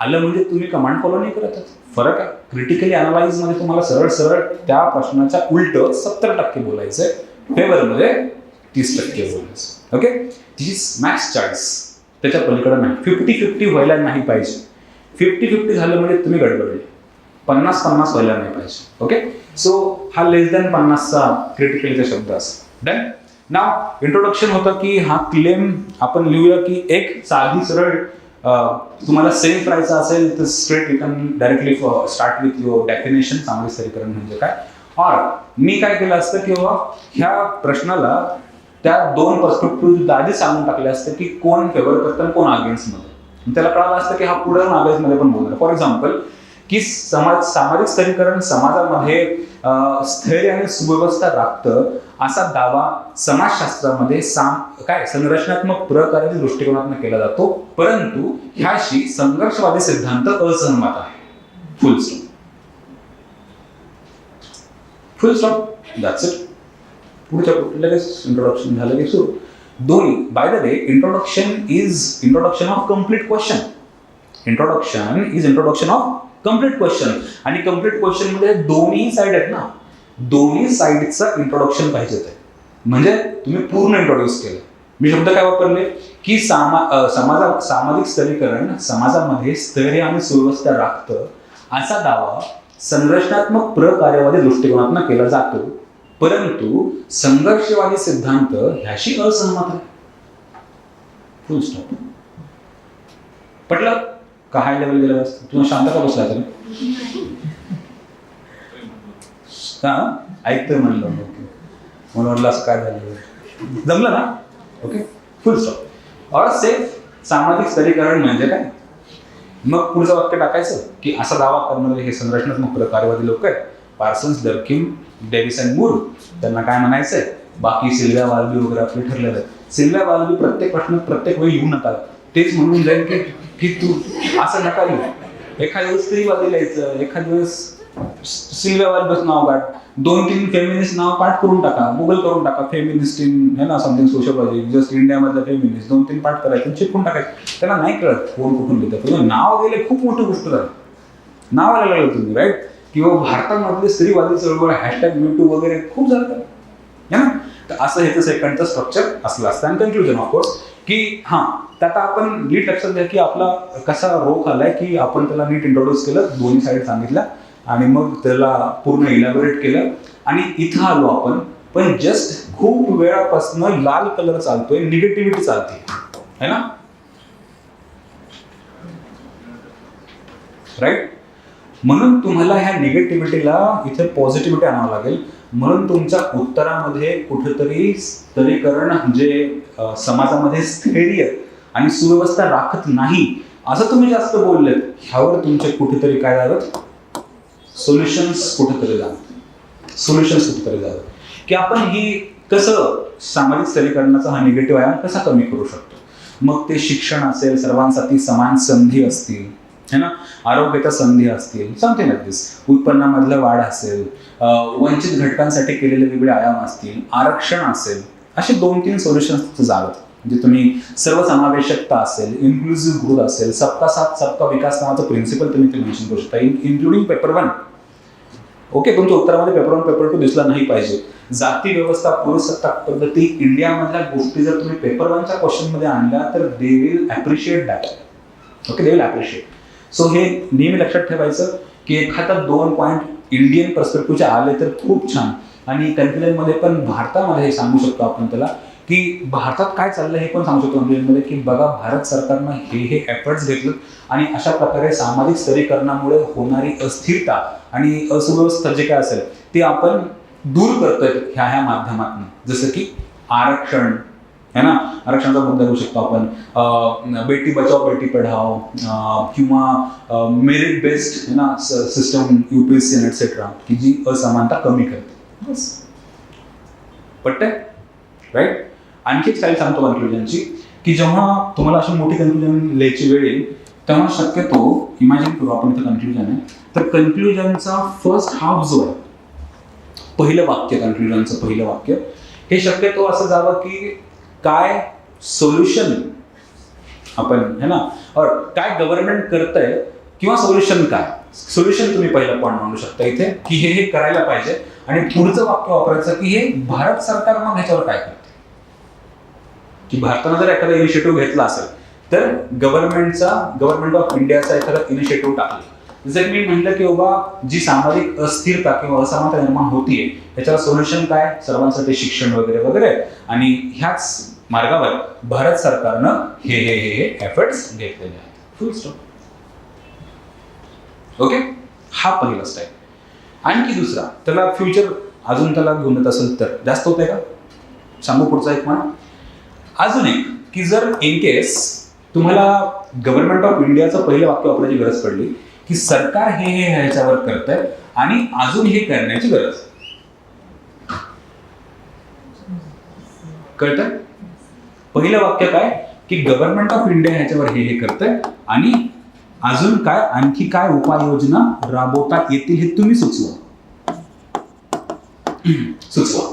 आलं म्हणजे तुम्ही कमांड फॉलो नाही करत. फरक आहे. क्रिटिकली अनालाइज मध्ये तुम्हाला सरळ सरळ त्या प्रश्नाच्या उलट 70% बोलायचंय, फेवरमध्ये 30% बोलायचं. Okay, this is max choice, त्याच्या पलीकडे नाही. 50-50 व्हायला नाही पाहिजे. 50-50 झालं म्हणजे तुम्ही गडबडले. 50-50 व्हायला नाही पाहिजे. ओके, सो हा लेस दॅन 50चा क्रिटिकलीचा शब्द असा. डन. नाव इंट्रोडक्शन होतं की हा क्लेम आपण लिहूया की एक साधी सरळ तुम्हाला सेफ राहायचं असेल तर straight you can directly start with your definition, सामाजिक स्तरीकरण म्हणजे काय. और मी काय केलं असतं किंवा ह्या प्रश्नाला त्या 2 पर्स्पेक्टिव्ह आधी सांगून टाकले असते की कोण फेवर करतं आणि कोण अगेन्स्ट मध्ये. त्याला कळालं असतं की हा पुढे अगेन्स्ट मध्ये पण बोलणार. फॉर एक्झाम्पल की सामाजिक स्तरीकरण समाजामध्ये स्थैर्य आणि सुव्यवस्था राखतं असा दावा समाजशास्त्रामध्ये संरचनात्मक प्रकाराच्या दृष्टिकोनातून केला जातो, परंतु ह्याशी संघर्षवादी सिद्धांत असहमत आहे. फुल stop. Full stop, that's it. पुढच्या लगेच इंट्रोडक्शन झालं की सुरू. दोन्ही, by the way, introduction of complete question. Introduction is introduction of complete question. आणि कम्प्लीट क्वेश्चन मध्ये दोन्ही साईड आहेत ना, दोन्ही साईडचं इंट्रोडक्शन पाहिजे ते. म्हणजे तुम्ही पूर्ण इंट्रोड्यूस केलं. मी शब्द काय वापरले की सामाजिक स्तरीकरण समाजामध्ये स्थैर्य आणि सुव्यवस्था राखतं असा दावा संरचनात्मक प्रकार्यवादी दृष्टिकोनातून केला जातो, परंतु संघर्षवादी सिद्धांत ह्याशी असहमत आहे. फुल स्टॉप. पटलं का? हाय लेवल गेलं असतं तुम्ही शांत का बसला तरी? हा ऐकतोय म्हणलं. ओके, म्हणून म्हटलं असं काय झालं, जमलं ना? ओके, फुल स्टॉप. और सेफ सामाजिक स्तरीकरण म्हणजे काय? मग पुढचं वाक्य टाकायचं की असा दावा करणारे हे संरचनात्मक प्रकारवादी लोक आहेत. पार्सन्स, डर्किम, डेव्हिस अँड मूर, त्यांना काय म्हणायचंय? बाकी सिल्व्या वाल्बी वगैरे आपले ठरलेलं आहे. सिल्व्या वाल्बी प्रत्येक प्रश्न प्रत्येक वेळी येऊ नका. तेच म्हणून जाईल की तू असं नका लिहू. एखाद्या वेळेस स्त्रीवादी लिहायचं, एखाद्या वेळेस सिल्व्या वाल्बीच नाव काढ, 2-3 फेमिनिस्ट नाव पाठ करून टाका, गुगल करून टाका. फेमिनिस्ट इन है ना समथिंग सोशलॉजी, जस्ट इंडियामधलं फेमिनिस्ट 2-3 पाठ करायचं, चिपकून टाकायचं. त्यांना नाही कळत कोण कुठून लिहितं. पण नाव गेले खूप मोठी गोष्ट झाली. नावाला लागलं तुम्ही, राईट? किंवा भारतामधले स्त्रीवादी चळवळ #MeToo वगैरे खूप झालं है ना. तर असं ह्याचं सेकंडचं स्ट्रक्चर असलं असतं. आणि कन्क्लुजन ऑफकोर्स की हां, तर आता आपण नीट लक्षात घ्या की आपला कसा रोख आलाय की आपण त्याला नीट इंट्रोड्यूस केलं, दोन्ही साईड सांगितल्या आणि मग त्याला पूर्ण इलॅबोरेट केलं आणि इथं आलो आपण. पण जस्ट खूप वेळापासून लाल कलर चालतोय, निगेटिव्हिटी चालते है ना, राईट? म्हणून तुम्हाला ह्या निगेटिव्हिटीला इथे पॉझिटिव्हिटी आणावं लागेल. म्हणून तुमच्या उत्तरामध्ये कुठेतरी स्तरीकरण जे समाजामध्ये स्थैर्य आणि सुव्यवस्था राखत नाही असं तुम्ही जास्त बोललेत, ह्यावर तुमचे कुठेतरी काय झालं, सोल्युशन्स कुठेतरी जावं की आपण ही कसं सामाजिक स्तरीकरणाचा हा निगेटिव्ह आयाम कसा कमी करू शकतो. मग ते शिक्षण असेल, सर्वांसाठी समान संधी असतील है ना, आरोग्याच्या संधी असतील, समथिंग लाईक दिस, उत्पन्नामधलं वाढ असेल, वंचित घटकांसाठी केलेले वेगळे आयाम असतील, आरक्षण असेल, असे 2-3 सोल्युशन्स जावं. म्हणजे तुम्ही सर्वसमावेशकता असेल, इन्क्लुझिव्ह ग्रोथ असेल, सबका साथ सबका विकास नावाचं प्रिन्सिपल तुम्ही ते मेन्शन करू शकता, इन्क्लुडिंग पेपर 1. ओके, तुमच्या उत्तरामध्ये पेपर 1 पेपर 2 दिसला नाही पाहिजे. जाती व्यवस्था, पुरुषसत्ताक पद्धती, इंडियामधल्या गोष्टी जर तुम्ही पेपर 1च्या क्वेश्चनमध्ये आणल्या तर they will appreciate that. Okay, they will appreciate. So हे नेहमी लक्षात ठेवायचं की एखादा 2 पॉईंट इंडियन पर्स्पेक्टिव्हचे आले तर खूप छान. आणि कन्क्लुजनमध्ये पण भारतामध्ये हे सांगू शकतो आपण त्याला की भारतात काय चाललं हे पण सांगू शकतो कन्क्लुजनमध्ये की बघा, भारत सरकारनं हे एफर्ट्स घेतलं आणि अशा प्रकारे सामाजिक स्तरीकरणामुळे होणारी अस्थिरता आणि असुव्यवस्था जे काय असेल ते आपण दूर करतोय ह्या माध्यमातून. जसं की आरक्षण है ना, आरक्षणाचा मुद्दा घेऊ शकतो आपण, बेटी बचाओ बेटी पढाओ, किंवा मेरिट बेस्ड है ना सिस्टम UPSC एटसेट्रा की जी असमानता कमी करते. बस पटतंय, राईट? आणखी एक स्टाईल सांगतो कन्क्लुजनची की जेव्हा तुम्हाला अशी मोठी कन्क्लुजन लिहायची वेळ येईल तेव्हा शक्यतो इमॅजिन करू आपण इथं कन्क्लुजन आहे, तर कन्क्लुजनचा फर्स्ट हाफ जो आहे, पहिलं वाक्य, कन्क्लुजनचं पहिलं वाक्य हे शक्यतो असं जावं की काय सोल्युशन आपण है ना, और काय गव्हर्नमेंट करतंय किंवा सोल्युशन काय. सोल्युशन तुम्ही पहिलं पॉईंट मांडू शकता इथे की हे करायला पाहिजे आणि पुढचं वाक्य वापरायचं की हे भारत सरकार मग ह्याच्यावर काय करते. की भारतानं जर एखादा इनिशिएटिव्ह घेतला असेल तर गव्हर्नमेंट ऑफ इंडियाचा एखादा इनिशिएटिव्ह टाकला. जर मी म्हटलं की बाबा जी सामाजिक अस्थिरता किंवा असमानता निर्माण होतीये त्याच्यावर सोल्युशन काय, सर्वांसाठी शिक्षण वगैरे वगैरे, आणि ह्याच मार्गावर भारत सरकारनं हे एफर्ट्स घेतलेले आहेत. फुल स्टॉप. ओके, हा पहिला स्टाईल. आणखी दुसरा, त्याला फ्युचर अजून त्याला घेऊन येत असेल तर जास्त होतंय का, सांगू पुढचा एक म्हणा. अजून एक की जर इन केस तुम्हाला गव्हर्नमेंट ऑफ इंडियाचं पहिलं वाक्य वापरायची गरज पडली की सरकार हे ह्याच्यावर करतंय आणि अजून हे करण्याची गरज, कळतंय? पहिलं वाक्य काय की गव्हर्नमेंट ऑफ इंडिया ह्याच्यावर हे करतंय आणि अजून काय, आणखी काय उपाययोजना राबवता येतील हे तुम्ही सुचवा. सुचवा.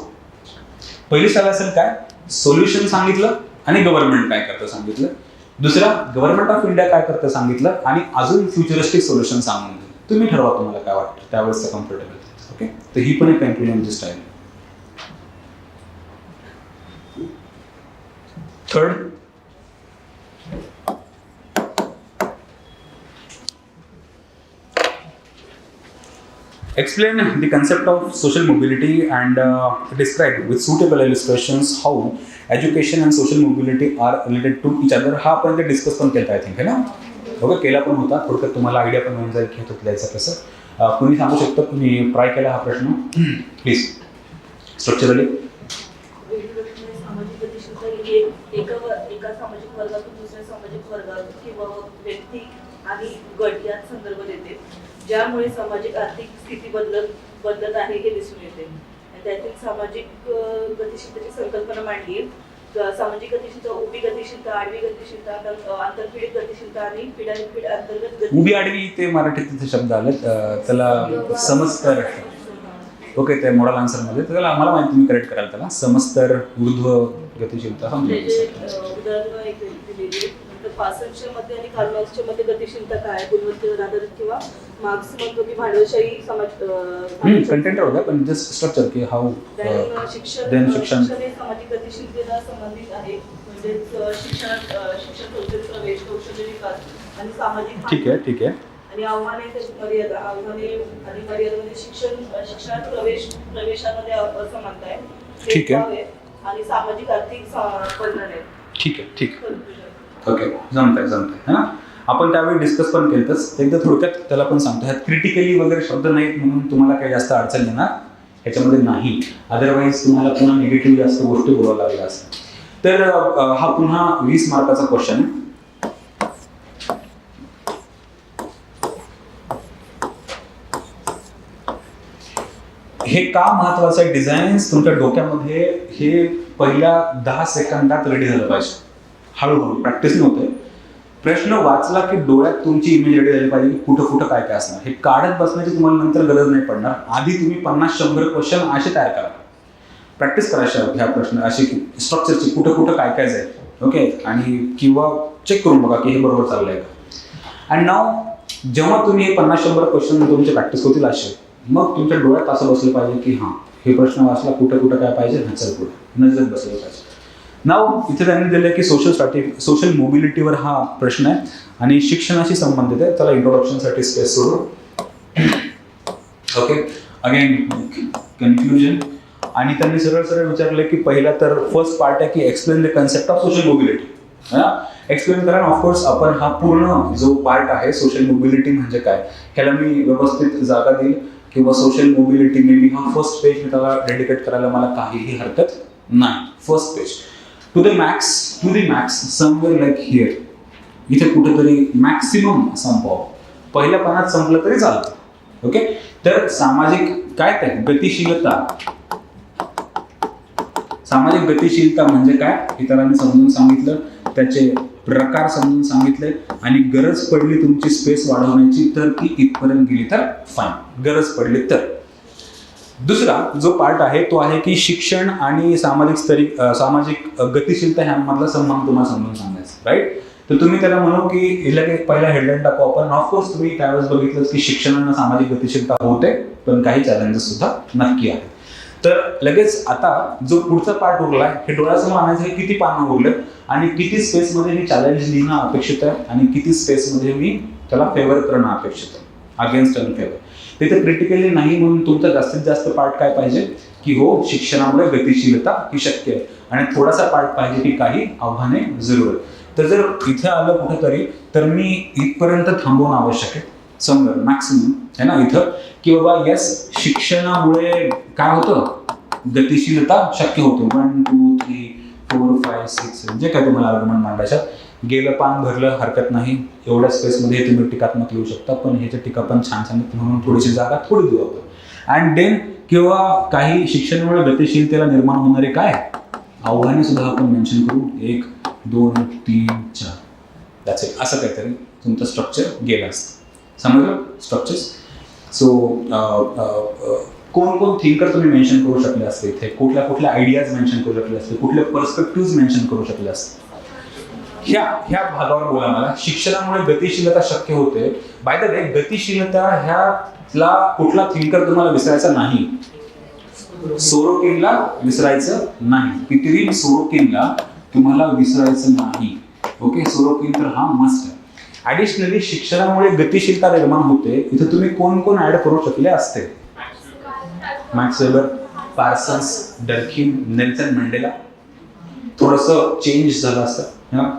पहिली शाळा असेल काय, सोल्युशन सांगितलं आणि गव्हर्नमेंट काय करतं सांगितलं. दुसरा, गव्हर्नमेंट ऑफ इंडिया काय करतं सांगितलं आणि अजून फ्युचरिस्टिक सोल्युशन सांगून दिलं. तुम्ही ठरवा तुम्हाला काय वाटतं, त्यावेळेस कम्फर्टेबल. ओके, तर ही पण एक कन्क्लुजनची style. Third, explain the concept of social mobility and describe with suitable illustrations how education and social mobility are related to each other. हा आपण ते डिस्कस पण केला आय थिंक है ना. ओके, केला पण होता. थोडक्यात तुम्हाला आयडिया पण मिळून जाईल की हे लिहायचं कसं. कुणी सांगू शकतं तुम्ही ट्राय केला हा प्रश्न प्लीज. स्ट्रक्चरली
सामाजिक गतिशीलता ही एका सामाजिक वर्गातून दुसऱ्या सामाजिक वर्गात किंवा व्यक्ती आणि गट यात संदर्भ देते, ज्यामुळे सामाजिक आर्थिक स्थिती बदलत आहे हे दिसून येते. आणि त्यातील सामाजिक गतिशीलतेची संकल्पना मांडली आहे. सामाजिक गतिशीलता, उभी गतिशीलता, आडवी गतिशीलता, आंतरपीडित गतिशीलता आणि पिढ्यानपिढ अंतर्गत गतिशीलता.
उभी आडवी ते मराठीत तिथे शब्द आलेत, त्याला समस्तर. ओके, ते मॉडल आन्सरमध्ये त्याला मला माहिती, तुम्ही करेक्ट कराल त्याला. समस्तर, ऊर्ध्व गतिशीलता
उदाहरण एक दिलेली. नंतर पासष्टच्या मध्ये आणि कार्ल मार्क्सच्या मध्ये गतिशीलता काय, गुणवत्तेवर आधारित किंवा मार्क्स म्हणतो की भांडवलशाही समाज
कंटेंट होता पण जस्ट स्ट्रक्चर की हाऊ
शिक्षण हे सामाजिक गतिशीलतेला संबंधित आहे. म्हणजेच शिक्षण कौशल्य प्रवेश, कौशल्य विकास आणि सामाजिक.
ठीक आहे.
आणि आव्हाने आणि मर्यादामध्ये शिक्षणात प्रवेशामध्ये असमानता आहे.
ठीक आहे.
आणि सामाजिक आर्थिक परिणाम आहे.
ठीक आहे. ओके, जमतंय है ना. आपण त्यावेळी डिस्कस पण केलंच. एकदा थोडक्यात त्याला पण सांगतो. ह्यात क्रिटिकली वगैरे शब्द नाहीत म्हणून तुम्हाला काही जास्त अडचण येणार ह्याच्यामध्ये नाही. अदरवाईज तुम्हाला पुन्हा निगेटिव्ह जास्त गोष्टी बोलावं लागल्या असतात. तर हा पुन्हा 20 मार्काचा क्वेश्चन आहे. हे का महत्वाचं आहे, डिझाईन्स तुमच्या डोक्यामध्ये हे पहिल्या 10 सेकंदात रेडी झालं पाहिजे. हळूहळू प्रॅक्टिस नव्हते. प्रश्न वाचला की डोळ्यात तुमची इमेज रेडी झाली पाहिजे की कुठं काय असणार. हे काढत बसण्याची तुम्हाला नंतर गरज नाही पडणार. आधी तुम्ही 50-100 क्वेश्चन असे तयार करा. प्रॅक्टिस करायच्या ह्या प्रश्न अशी स्ट्रक्चरची कुठं काय जाईल. ओके, आणि किंवा चेक करून बघा की हे बरोबर चाललंय का. अँड नाव जेव्हा तुम्ही हे 50-100 क्वेश्चन तुमचे प्रॅक्टिस होतील असे, मग तुमच्या डोळ्यात असं बसलं पाहिजे की हां हे प्रश्न वाचला कुठं काय पाहिजे, चल पुढे नजरेत बसलं पाहिजे. नाव इथे त्यांनी दिलं की सोशल मोबिलिटीवर हा प्रश्न आहे आणि शिक्षणाशी संबंधित आहे. चला इंट्रोडक्शनसाठी स्पेस सोडू. Okay, again conclusion. आणि त्यांनी सरळ विचारलं की पहिला तर फर्स्ट पार्ट आहे की explain the concept of social mobility. Explain करा. ऑफकोर्स आपण हा पूर्ण जो पार्ट आहे सोशल मोबिलिटी म्हणजे काय ह्याला मी व्यवस्थित जागा देईल किंवा सोशल मोबिलिटी मे बी हा फर्स्ट पेज मी त्याला डेडिकेट करायला मला काहीही हरकत नाही. First page to the max somewhere like here. इथे कुठेतरी मॅक्सिमम संपवावं. पहिल्या पानात संपलं तरी चालतं. ओके, तर सामाजिक काय ते गतिशीलता. सामाजिक गतिशीलता म्हणजे काय इतरांनी समजून सांगितलं, त्याचे प्रकार समजून सांगितले आणि गरज पडली तुमची स्पेस वाढवण्याची तर ती इथपर्यंत गेली तर फाईन, गरज पडली तर. दुसरा जो पार्ट आहे तो आहे की शिक्षण आणि सामाजिक गतिशीलता ह्यामधला संबंध तुम्हाला समजून सांगायचा. राईट, तर तुम्ही त्याला म्हणू की हिला पहिला हेडलाईन टाकू आपण. ऑफकोर्स तुम्ही त्यावेळेस बघितलं की शिक्षणानं सामाजिक गतिशीलता होते पण काही चॅलेंजेस सुद्धा नक्की आहेत. तर लगेच आता जो पुढचा पार्ट उरला आहे हे डोळ्यासमोर आणायचं आहे. किती पानं उरले आणि किती स्पेसमध्ये मी चॅलेंज लिहिणं अपेक्षित आहे आणि किती स्पेसमध्ये मी त्याला फेवर करणं अपेक्षित आहे, अगेन्स्ट अँड फेवर. तिथे क्रिटिकली नाही म्हणून तुमचा जास्तीत जास्त पार्ट काय पाहिजे की हो शिक्षणामुळे गतिशीलता ही शक्य आहे आणि थोडासा पार्ट पाहिजे की काही आव्हाने जरूर आहे. तर जर इथे आलं कुठेतरी तर मी इथपर्यंत थांबवणं आवश्यक आहे समजा मॅक्सिमम है ना इथं की बाबा येस शिक्षणामुळे काय होतं गतिशीलता शक्य होते. 1 2 3 4 5 6 जे काय तुम्हाला आर्ग्युमेंट मांडायचं गेलं पान भरलं हरकत नाही. एवढ्या स्पेसमध्ये तुम्ही टीकात्मक लिहू शकता पण ह्याच्या टीका पण छान सांगितलं म्हणून थोडीशी जागा थोडी देऊ आपण. अँड देन किंवा काही शिक्षणामुळे गतिशीलतेला निर्माण होणारे काय आव्हाने सुद्धा आपण मेन्शन करू. 1 2 3 4 दॅट्स इट. असं काहीतरी तुमचं स्ट्रक्चर गेलं असतं. समजलं स्ट्रक्चर्स. सो कोण कोण थिंकर तुम्ही मेन्शन करू शकले असते इथे, कुठल्या कुठल्या आयडियाज मेन्शन करू शकले असते, कुठले पर्स्पेक्टिव्ह मेन्शन करू शकले असते. ह्या भागावर बोला मला. शिक्षणामुळे गतिशीलता शक्य होते. बाय द वे, गतिशीलता ह्याला कुठला थिंकर तुम्हाला विसरायचा नाही. सोरोकिनला विसरायचं नाही. पितरीन सोरोकिनला तुम्हाला विसरायचं नाही. ओके, सोरोकिन तर हा मस्ट आहे. ऍडिशनली शिक्षणामुळे गतिशीलता निर्माण होते. इथे तुम्ही कोण कोण ऍड करू शकले असते? मॅक्स वेबर, पार्सन्स, डर्किन, नेल्सन मंडेला. थोडंसं चेंज झालं असतं.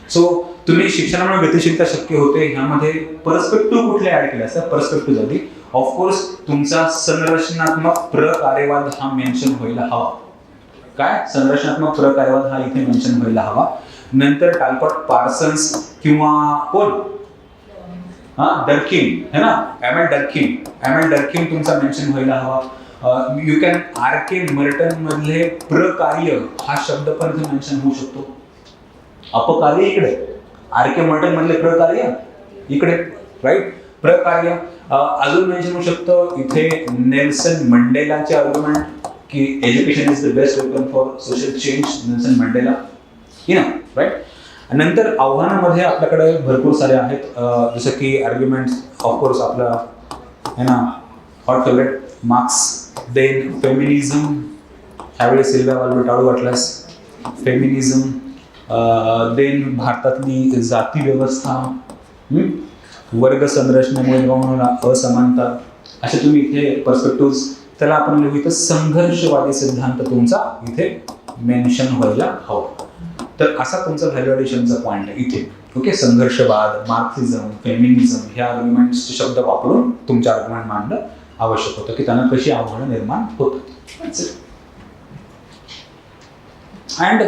सो तुम्ही शिक्षणामुळे गतिशीलता शक्य होते ह्यामध्ये पर्स्पेक्टिव्ह कुठले ऍड केले असतात? पर्स्पेक्टिव्ह झाली. ऑफकोर्स तुमचा संरचनात्मक प्रकार्यवाद हा मेन्शन व्हायला हवा. काय? संरचनात्मक प्रकार्यवाद हा इथे मेन्शन व्हायला हवा. नंतर टालकॉट, पार्सन्स किंवा कोण? डर्किन है ना, एमएल डर्किन तुमचा मेन्शन व्हायला हवा. You can RK. मर्टन मधले प्रकार्य हा शब्द पण इथे मेन्शन होऊ शकतो. अपकार्य इकडे, आर.के. मर्टन मधले प्रकार्य इकडे, राईट? प्रकार्य. अजून मेन्शन होऊ शकतं इथे नेल्सन मंडेलाचे आर्ग्युमेंट की education is the best weapon for social change, Nelson Mandela, right? नंतर आव्हानामध्ये आपल्याकडे भरपूर सारे आहेत, जसं की आर्ग्युमेंट्स ऑफकोर्स आपला है ना hot favourite marks. Then feminism, ह्यावेळी सिल्व्या वाल्बर्टाडो वाटल्यास फेमिनिझम. देन भारतातली जाती व्यवस्था, वर्ग संरचनेमुळे होणारा असमानता, असे तुम्ही इथे पर्स्पेक्टिव्ह, त्याला आपण लिहू इथं संघर्षवादी सिद्धांत तुमचा इथे मेन्शन व्हायला हवा. तर असा तुमचा व्हॅल्यू ॲडिशनचा पॉईंट आहे इथे. ओके, संघर्षवाद, मार्क्सिझम, फेमिनिझम ह्या आर्ग्युमेंट्सचे शब्द वापरून तुमचे आर्ग्युमेंट मांडणं आवश्यक होतं की त्यांना कशी आव्हानं निर्माण होतात. अँड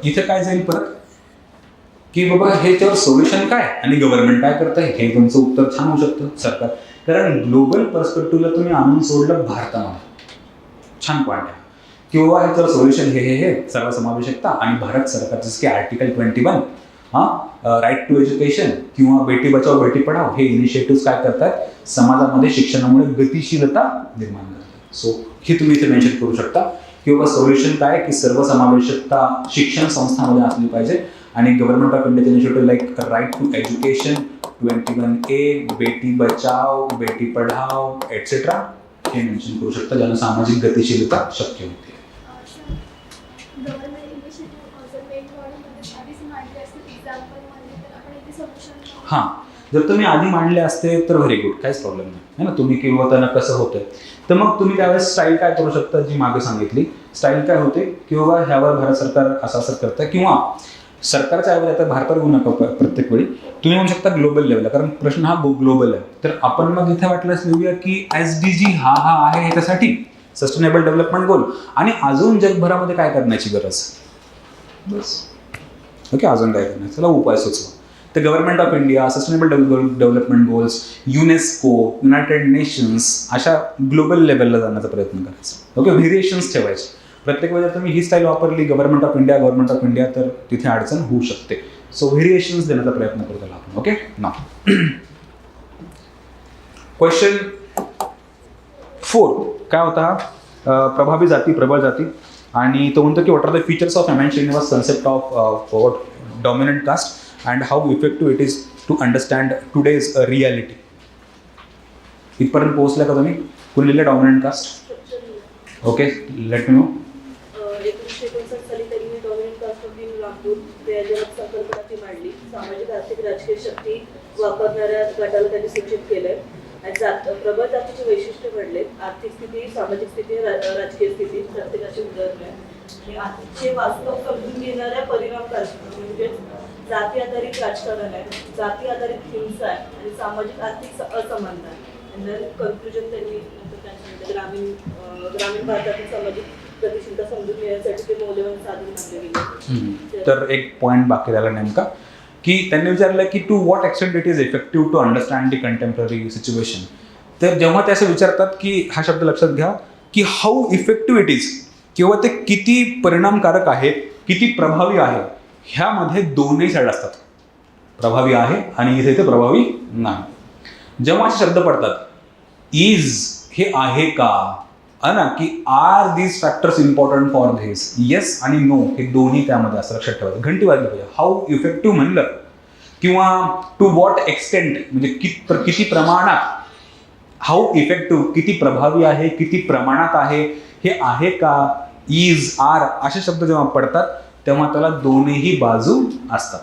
इथे काय जाईल परत की बाबा ह्याच्यावर सोल्युशन काय आणि गव्हर्नमेंट काय करत आहे, हे तुमचं उत्तर छान होऊ शकतं सरकार. कारण ग्लोबल पर्स्पेक्टिव्हला तुम्ही आणून सोडलं भारतामध्ये, छान पॉईंट आहे. किंवा ह्याच्यावर सोल्युशन हे सर्व समावेशकता आणि भारत सरकार जसं की आर्टिकल 21 राईट टू एज्युकेशन किंवा बेटी बचाव बेटी पढाव हे इनिशिएटिव्ह काय करतात, समाजामध्ये शिक्षणामुळे गतिशीलता निर्माण करतात. सो हे तुम्ही इथे मेन्शन करू शकता. किंवा सोल्युशन काय की सर्वसमावेशकता शिक्षण संस्थांमध्ये असली पाहिजे आणि गव्हर्नमेंट ऑफ इंडियाचे initiative like right to education, 21A, Beti Bachao Beti Padhao etcetera हे मेन्शन करू शकता, ज्यानं सामाजिक गतिशीलता शक्य होते. हां, जर तुम्ही आधी मांडले असते तर व्हेरी गुड, काहीच प्रॉब्लेम नाही है ना. तुम्ही किंवा त्यांना कसं होतंय तर मग तुम्ही त्यावेळेस स्टाईल काय करू शकता, जी मागे सांगितली स्टाईल काय होते किंवा ह्यावर भारत सरकार असं करतं किंवा सरकारच्या ऐवजी आता भारतावर येऊ नका प्रत्येक वेळी, तुम्ही म्हणू शकता ग्लोबल लेवलला, कारण प्रश्न हा ग्लोबल आहे. तर आपण मग इथे वाटल्यास लिहूया की SDG हा आहे ह्याच्यासाठी सस्टेनेबल डेव्हलपमेंट गोल आणि अजून जगभरामध्ये काय करण्याची गरज, बस. ओके, अजून काय करण्याचं, त्याला उपाय सुचवा. तर government of India, sustainable development goals, UNESCO, United nations अशा ग्लोबल लेवलला जाण्याचा प्रयत्न करायचा. ओके, व्हेरिएशन्स ठेवायचे. प्रत्येक वेळेला तुम्ही ही स्टाईल वापरली गव्हर्नमेंट ऑफ इंडिया तर तिथे अडचण होऊ शकते. सो व्हेरिएशन्स देण्याचा प्रयत्न करतो आपण. ओके, ना क्वेश्चन 4 काय होता हा? प्रभावी जाती, प्रबळ जाती. आणि तो म्हणतो की what are the features of M N. Srinivas concept of dominant caste and how effective it is to understand today's reality. इथपर्यंत पोहोचला का तुम्ही? कोणी लिहिलं dominant caste? Okay, let me know.
1959 साली त्यांनी dominant caste of in Rampur या संकल्पना ती मांडली. सामाजिक आर्थिक राजकीय शक्ती वापरणाऱ्या गटाला त्यांनी सूचित केलंय. आणि प्रबळ जातीचे वैशिष्ट्य घडले. आर्थिक स्थिती, सामाजिक स्थिती, राजकीय स्थिती प्रत्येकाची उदाहरण आहे. आजचे वास्तव समजून घेणाऱ्या परिणामकारक म्हणजे जाती आधारित राजकारण आहे, जाती आधारित हिंसा आहे आणि सामाजिक आर्थिक असमानता आहे. कन्क्लुजन त्यांनी ग्रामीण भारतातील सामाजिक गतिशीलता समजून घेण्यासाठी ते मौल्यवान साधन मानले गेले.
तर एक पॉईंट बाकी राहिला नेमका की त्यांनी विचारलं की to what extent it is effective to understand the contemporary situation. तर जेव्हा ते असं विचारतात की हा शब्द लक्षात घ्या की हाऊ इफेक्टिव्ह इट इज किंवा ते किती परिणामकारक आहे, किती प्रभावी आहे, ह्यामध्ये दोन्ही साईड असतात. प्रभावी आहे आणि इथे ते प्रभावी नाही. जेव्हा असे शब्द पडतात इज हे आहे का ना की are these factors important for this, yes आणि नो हे दोन्ही त्यामध्ये असं लक्षात ठेवायचं. घंटी वाजली पाहिजे. हाऊ इफेक्टिव्ह म्हणलं किंवा टू व्हॉट एक्सटेंट म्हणजे किती प्रमाणात, हाऊ इफेक्टिव्ह किती प्रभावी आहे, किती प्रमाणात आहे, हे आहे का, इज, आर असे शब्द जेव्हा पडतात तेव्हा त्याला दोन्ही बाजू असतात.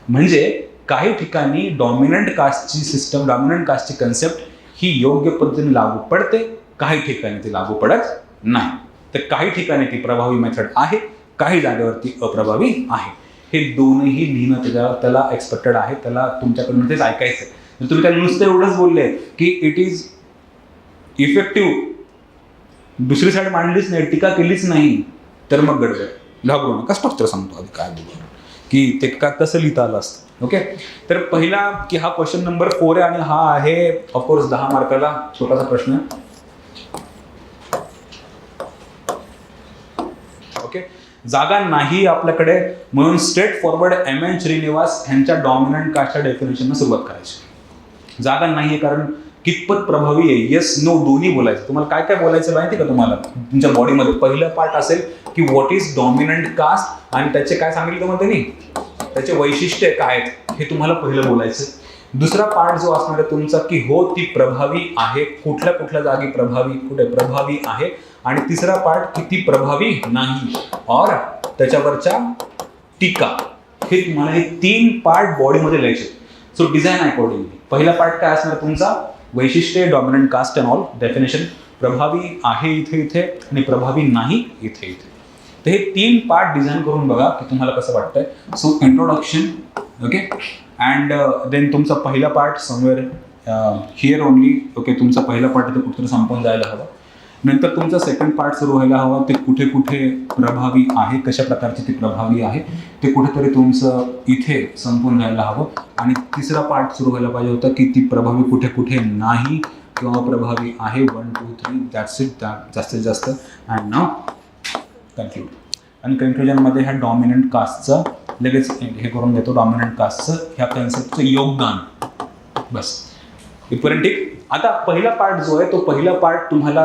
म्हणजे काही ठिकाणी डॉमिनंट कास्टची सिस्टम, डॉमिनंट कास्टची कन्सेप्ट ही योग्य पद्धतीने लागू पडते, काही ठिकाणी ती लागू पडत नाही. तर काही ठिकाणी ती प्रभावी मेथड आहे, काही जागेवरती अप्रभावी आहे. हे दोनही लिहिणं त्याला एक्सपेक्टेड आहे, त्याला तुमच्याकडून तेच ऐकायचं आहे. जर तुम्ही त्याला नुसतं एवढंच बोलले की इट इज इफेक्टिव्ह, दुसरी साईड मांडलीच नाही, टीका केलीच नाही, तर मग गडबड. घाबरू नका, स्पष्ट सांगतो आधी काय बोलू की ते कसं लिहिता आलं असतं. ओके, तर पहिला की हा क्वेश्चन नंबर 4 आहे आणि हा आहे ऑफकोर्स 10 मार्काला छोटासा प्रश्न. ओके, जागा नाही आपल्याकडे म्हणून स्ट्रेट फॉरवर्ड एम.एन. श्रीनिवास यांच्या डॉमिनंट कास्टच्या डेफिनेशनला सुरुवात करायची. जागा नाहीये कारण कितपत प्रभावी आहे, येस नो दोन्ही बोलायचं. तुम्हाला काय काय बोलायचं माहिती का तुम्हाला तुमच्या बॉडीमध्ये? पहिलं पार्ट असेल की व्हॉट इज डॉमिनंट कास्ट आणि त्याचे काय सांगितलं तुम्हाला त्यांनी, त्याचे वैशिष्ट्य काय आहेत हे तुम्हाला पहिलं बोलायचं. दुसरा पार्ट जो असणार आहे तुमचा की हो ती प्रभावी आहे, कुठल्या कुठल्या जागी प्रभावी, कुठे प्रभावी आहे. आणि तिसरा पार्ट किती प्रभावी नाही और त्याच्यावरच्या टीका. हे तुम्हाला हे 3 पार्ट बॉडीमध्ये लिहायचे. सो डिझाईन अकॉर्डिंगली पहिला पार्ट काय असणार तुमचा, वैशिष्ट्ये, dominant caste and all, definition, प्रभावी आहे इथे इथे आणि प्रभावी नाही इथे इथे. तर हे 3 पार्ट डिझाईन करून बघा की तुम्हाला कसं वाटतंय. So introduction, okay, and then तुमचा पहिला part somewhere here only. Okay, तुमचा पहिला पार्ट इथे कुठेतरी संपून जायला हवा. नंतर तुमचा सेकंड पार्ट सुरू व्हायला हवा, ते कुठे कुठे प्रभावी आहे, कशा प्रकारची ती प्रभावी आहे ते कुठेतरी तुमचं इथे संपून जायला हवं. आणि तिसरा पार्ट सुरू व्हायला पाहिजे होता की ती प्रभावी कुठे कुठे नाही किंवा प्रभावी आहे. 1, 2, 3 दॅट्स इट, जास्तीत जास्त. And now conclude. आणि कन्क्लुजनमध्ये ह्या डॉमिनंट कास्टचं लगेच हे करून देतो, डॉमिनंट कास्टचं ह्या कन्सेप्टचं योगदान, बस इथपर्यंत ठीक. आता पहिला पार्ट जो आहे तो पहिला पार्ट तुम्हाला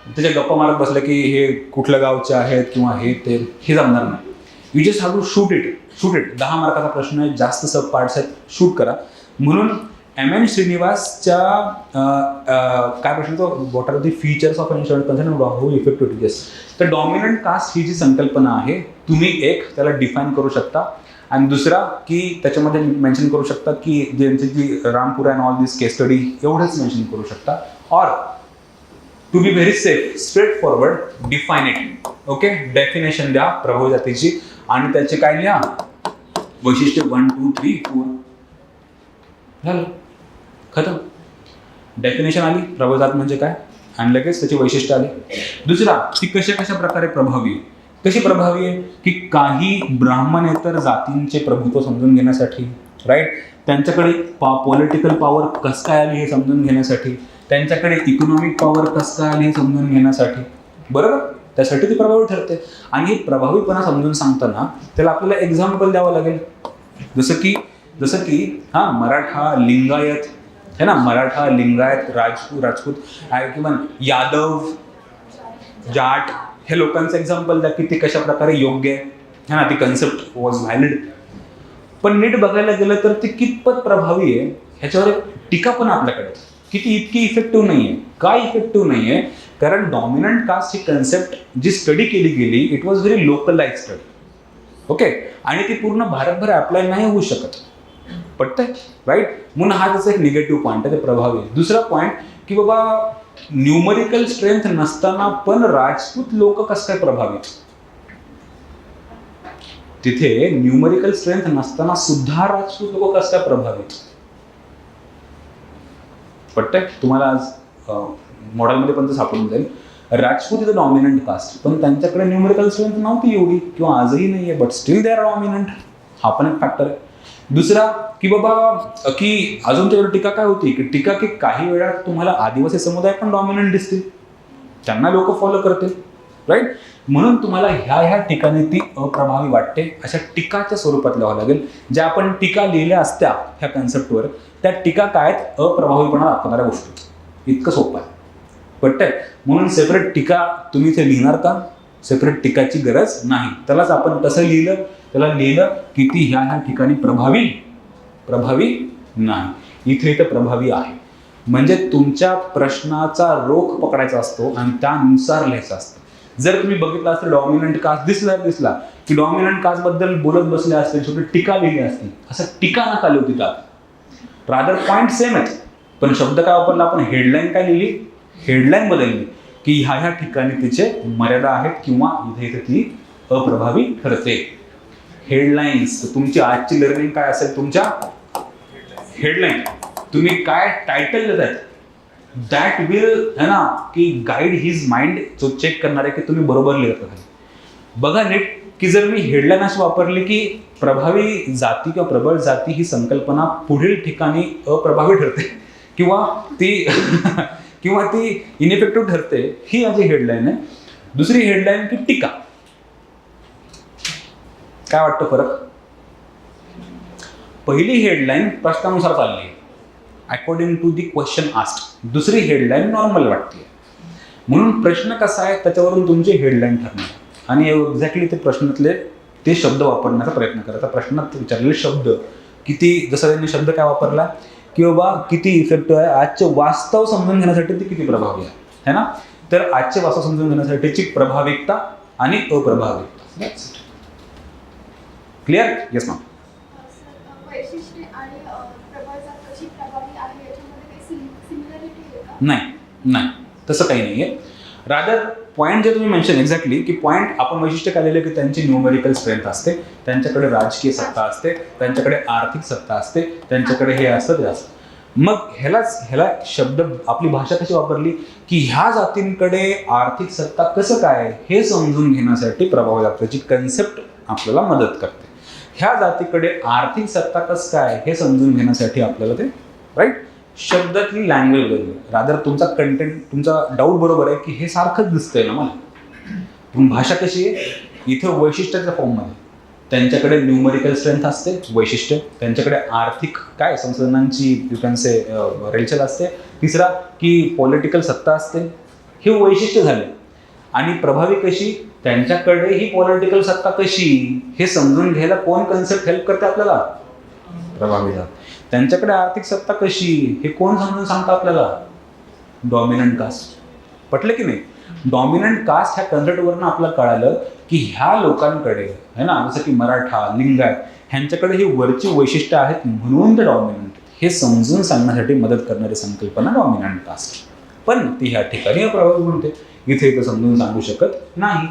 त्याच्या गप्पा मारत बसलं की हे कुठल्या गावचे आहेत किंवा हे ते, हे जमणार नाही. You just have to shoot it. 10 मार्काचा प्रश्न आहे, जास्त सब पार्ट्स आहेत, शूट करा. म्हणून एम.एन. श्रीनिवासच्या काय प्रश्न तो, what are the features of insurance concern how effective it is. तर डॉमिनंट कास्ट ही जी संकल्पना आहे तुम्ही एक त्याला डिफाईन करू शकता आणि दुसरा की त्याच्यामध्ये मेन्शन करू शकता की ज्यांची जी Rampura and all this case study एवढंच मेन्शन करू शकता. और to be very safe, straightforward define it. Okay, definition द्या प्रभावी जातीची आणि त्याचे काय लिहा, वैशिष्ट्य 1, 2, 3, 4 झालं, खतम. डेफिनेशन आली, प्रभावी जात म्हणजे काय आणि लगेच त्याची वैशिष्ट्य आली. दुसरा, ती कशा प्रकारे प्रभावी आहे. कशी प्रभावी आहे की काही ब्राह्मणेतर जातींचे प्रभुत्व समजून घेण्यासाठी, राईट, त्यांच्याकडे पॉलिटिकल पॉवर कसं काय आली हे समजून घेण्यासाठी, त्यांच्याकडे इकॉनॉमिक पॉवर कसं काय आली हे समजून घेण्यासाठी, बरोबर, त्यासाठी ती प्रभावी ठरते. आणि हे प्रभावीपणा समजून सांगताना त्याला आपल्याला एक्झाम्पल द्यावं लागेल. जसं की मराठा लिंगायत है ना, मराठा लिंगायत राजपूत किंवा यादव जाट हे लोकांचं एक्झाम्पल द्या की ते कशा प्रकारे योग्य आहे ना, ती कन्सेप्ट वॉज व्हॅलिड. पण नीट बघायला गेलं तर ती कितपत प्रभावी आहे ह्याच्यावर एक टीका पण आपल्याकडे की ती इतकी इफेक्टिव्ह नाही आहे. काय इफेक्टिव्ह नाही आहे, कारण डॉमिनंट कास्ट ही कन्सेप्ट जी स्टडी केली गेली it was very localise study. Okay, आणि ती पूर्ण भारतभर अप्लाय नाही होऊ शकत. पटतंय, राईट. म्हणून हा त्याचा एक निगेटिव्ह पॉईंट आहे, ते प्रभावी. दुसरा पॉईंट की बाबा न्यूमरिकल स्ट्रेंथ नसताना पण राजपूत लोक कसं काय प्रभावित. तिथे न्यूमरिकल स्ट्रेंथ नसताना सुद्धा राजपूत लोक कसं काय प्रभावित. पटतंय तुम्हाला. आज मॉडेलमध्ये पण ते सापडून जाईल. Rajput is a dominant caste, पण त्यांच्याकडे न्यूमरिकल स्ट्रेंथ नव्हती एवढी किंवा आजही नाही आहे, but still they are dominant. हा पण एक फॅक्टर आहे. दुसरा की बाबा की अजून त्यावर टीका काय होती की टीका की काही वेळा तुम्हाला आदिवासी समुदाय पण डॉमिनंट दिसतील, त्यांना लोक फॉलो करतील, राईट. म्हणून तुम्हाला ह्या ठिकाणी ती अप्रभावी वाटते अशा टीकाच्या स्वरूपात लिहावं लागेल. ज्या आपण टीका लिहिल्या असत्या ह्या कन्सेप्टवर त्या टीका काय आहेत, अप्रभावीपणा दाखवणाऱ्या गोष्टी. इतकं सोपं आहे. पटतंय? म्हणून सेपरेट टीका तुम्ही इथे लिहिणार का? सेपरेट टीकाची गरज नाही. त्यालाच आपण कसं लिहिलं? त्याला लिहिलं की ती ह्या ठिकाणी प्रभावी नाही. इथे प्रभावी आहे. म्हणजे तुमच्या प्रश्नाचा रोख पकडायचा असतो आणि त्यानुसार लिहायचं असतं. जर तुम्ही बघितलं असतं डॉमिनंट कास्ट दिसला की डॉमिनंट कास्ट बद्दल बोलत बसले असते, छोटी टीका लिहिली असती. असं टीका नका लिहू तिथं. रादर पॉईंट सेम आहेत, पण शब्द काय वापरला आपण? हेडलाईन काय लिहिली? हेडलाईन बदलली की ह्या ठिकाणी तिचे मर्यादा आहेत किंवा इथे ती अप्रभावी ठरते. हेडलाईन्स. तुमची आजची लर्निंग काय असेल? तुमच्या हेडलाईन. तुम्ही काय टायटल देताय दॅट विल है ना की गाईड हिज माइंड, जो चेक करणार आहे की तुम्ही बरोबर लिहित आहात. बघा नीट की जर मी हेडलाईन अशी वापरली की प्रभावी जाती किंवा प्रबळ जाती ही संकल्पना पुढील ठिकाणी अप्रभावी ठरते किंवा ती इनइफेक्टिव्ह ठरते, ही माझी हेडलाईन आहे. दुसरी हेडलाईन की टीका. काय वाटतं फरक? पहिली हेडलाईन प्रश्नानुसार चालली according to the question asked. दुसरी हेडलाईन नॉर्मल वाटते. म्हणून प्रश्न कसा आहे त्याच्यावरून तुमची हेडलाईन ठरणार आणि एक्झॅक्टली ते प्रश्नातले ते शब्द वापरण्याचा प्रयत्न करायचा. प्रश्नात विचारलेले शब्द किती, जसं त्यांनी शब्द काय वापरला की बाबा किती इफेक्टिव्ह आहे, आजचे वास्तव समजून घेण्यासाठी ते किती प्रभावी आहे ना. तर आजचे वास्तव समजून घेण्यासाठीची प्रभाविकता आणि अप्रभाविकता. क्लिअर? Yes ma'am.
वैशिष्ट्ये आणि प्रबळ जात कशी प्रभावी आहे याच्यामध्ये काही सिमिलरिटी आहे का?
नाही, तसं काही नाही आहे. रादर पॉईंट जे तुम्ही मेन्शन एक्झॅक्टली की पॉईंट आपण वैशिष्ट्य काढलेले की त्यांची न्यूमेरिकल स्ट्रेंथ असते, त्यांच्याकडे राजकीय सत्ता असते, त्यांच्याकडे आर्थिक सत्ता असते, त्यांच्याकडे हे असतं ते असतं. मग ह्याला शब्द आपली भाषा कशी वापरली की ह्या जातींकडे आर्थिक सत्ता कसं काय हे समजून घेण्यासाठी प्रभावी जातीची कन्सेप्ट आपल्याला मदत करते. ह्या जातीकडे आर्थिक सत्ता कसं काय हे समजून घेण्यासाठी आपल्याला ते राईट शब्दातली लँग्वेज बदलली. रादर तुमचा कंटेंट, तुमचा डाऊट बरोबर आहे की हे सारखंच दिसतंय ना मला, पण भाषा कशी आहे? इथं वैशिष्ट्याच्या फॉर्ममध्ये त्यांच्याकडे न्यूमरिकल स्ट्रेंथ असते, वैशिष्ट्य. त्यांच्याकडे आर्थिक काय संसाधनांची यू कॅन से रेलचेल असते. तिसरा की पॉलिटिकल सत्ता असते. हे वैशिष्ट्य झाले. आणि प्रभावी कशी? त्यांच्याकडे ही पॉलिटिकल सत्ता कशी हे समजून घ्यायला कोण कन्सेप्ट हेल्प करते आपल्याला? प्रभावी जात. त्यांच्याकडे आर्थिक सत्ता कशी हे कोण समजून सांगतं आपल्याला? Dominant caste. पटलं की नाही? डॉमिनंट कास्ट ह्या कन्सेप्टवरनं आपल्याला कळालं की ह्या लोकांकडे है ना, जसं की मराठा, लिंगायत, ह्यांच्याकडे ही वरची वैशिष्ट्य आहेत म्हणून ते डॉमिनंट. हे समजून सांगण्यासाठी मदत करणारी संकल्पना डॉमिनंट कास्ट. पण ती ह्या ठिकाणी अप्रभावी म्हणते, इथे समजून सांगू शकत नाही.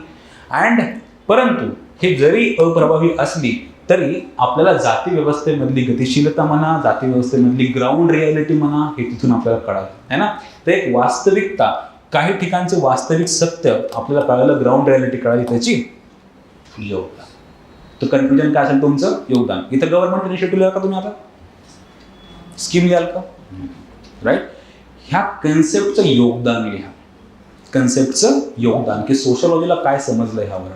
परंतु हे जरी अप्रभावी असली तरी आपल्याला जाती व्यवस्थेमधली गतिशीलता म्हणा, जाती व्यवस्थेमधली ग्राउंड रियालिटी म्हणा, हे तिथून आपल्याला कळालं है ना. तर एक वास्तविकता, काही ठिकाणचे वास्तविक सत्य आपल्याला कळालं, ग्राउंड रियालिटी कळाली, त्याची योगदान. तर कन्क्लुजन काय असेल तुमचं? योगदान. इथं गव्हर्नमेंट इनिशिएटिव्ह लिहा का तुम्ही? आता स्कीम लिहाल का? राईट. ह्या कन्सेप्टचं योगदान लिहा. कन्सेप्टचं योगदान की सोशलॉजीला काय समजलं ह्यावर.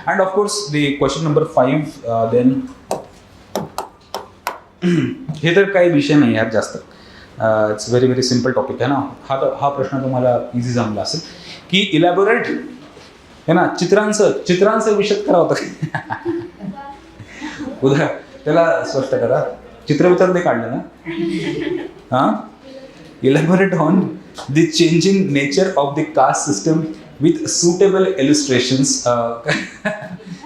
And of course the question number 5 then हे तर काही विषय नाही यार जास्त. It's very very simple topic आहे ना. हा प्रश्न तुम्हाला इझी जमला असेल की इलॅबोरेट है ना, चित्रांचं विषय करा होता. उद्या त्याला स्पष्ट करा. चित्र विचार काढलं ना. हां, elaborate on the changing nature of the caste system with suitable illustrations,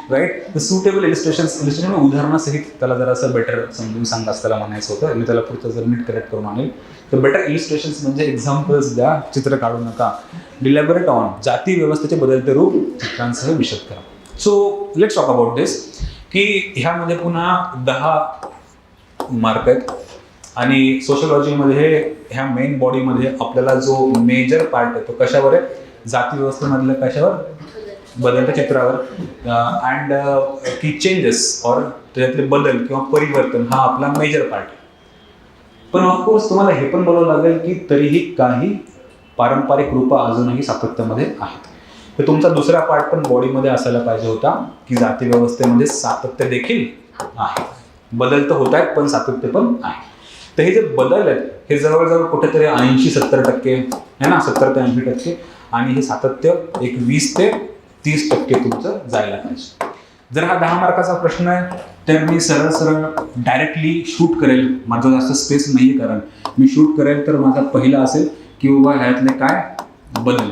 right? The suitable illustrations उदाहरणासहित त्याला जरा असं बेटर समजून सांगास त्याला म्हणायचं होतं. मी त्याला पुढचं जर नीट करेक्ट करून आणेल तर बेटर इलिस्ट्रेशन्स म्हणजे एक्झाम्पल्स द्या, चित्र काढू नका. डिलॅबोरेट ऑन जाती व्यवस्थेचे बदलते रूप चित्रांसह विशद करा. सो लेट्स टॉक अबाउट दिस की ह्यामध्ये पुन्हा 10 मार्क आहेत आणि सोशलॉजीमध्ये ह्या मेन बॉडीमध्ये आपल्याला जो मेजर पार्ट आहे तो कशावर आहे? जाती व्यवस्थेमधलं कशावर? बदलत्या चित्रावर. अँड की चेंजेस और त्याच्यातले बदल किंवा परिवर्तन हा आपला मेजर पार्ट आहे. पण ऑफकोर्स तुम्हाला हे पण बोलावं लागेल की तरीही काही पारंपरिक रूपं अजूनही सातत्यामध्ये आहेत. तर तुमचा दुसरा पार्ट पण बॉडीमध्ये असायला पाहिजे होता की जाती व्यवस्थेमध्ये सातत्य देखील आहे. बदल तर होत आहेत पण सातत्य पण आहे. तर हे जे बदल आहेत हे जवळजवळ कुठेतरी 80-70% आहे ना, 70 ते 80%, आणि हे सातत्य एक 20 ते 30% तुमचं जायला पाहिजे. जर हा 10 मार्काचा प्रश्न आहे तर मी सरळ डायरेक्टली शूट करेल. माझं जास्त स्पेस नाही आहे, कारण मी शूट करेल तर माझा पहिला असेल की बाबा ह्यातले काय बदल.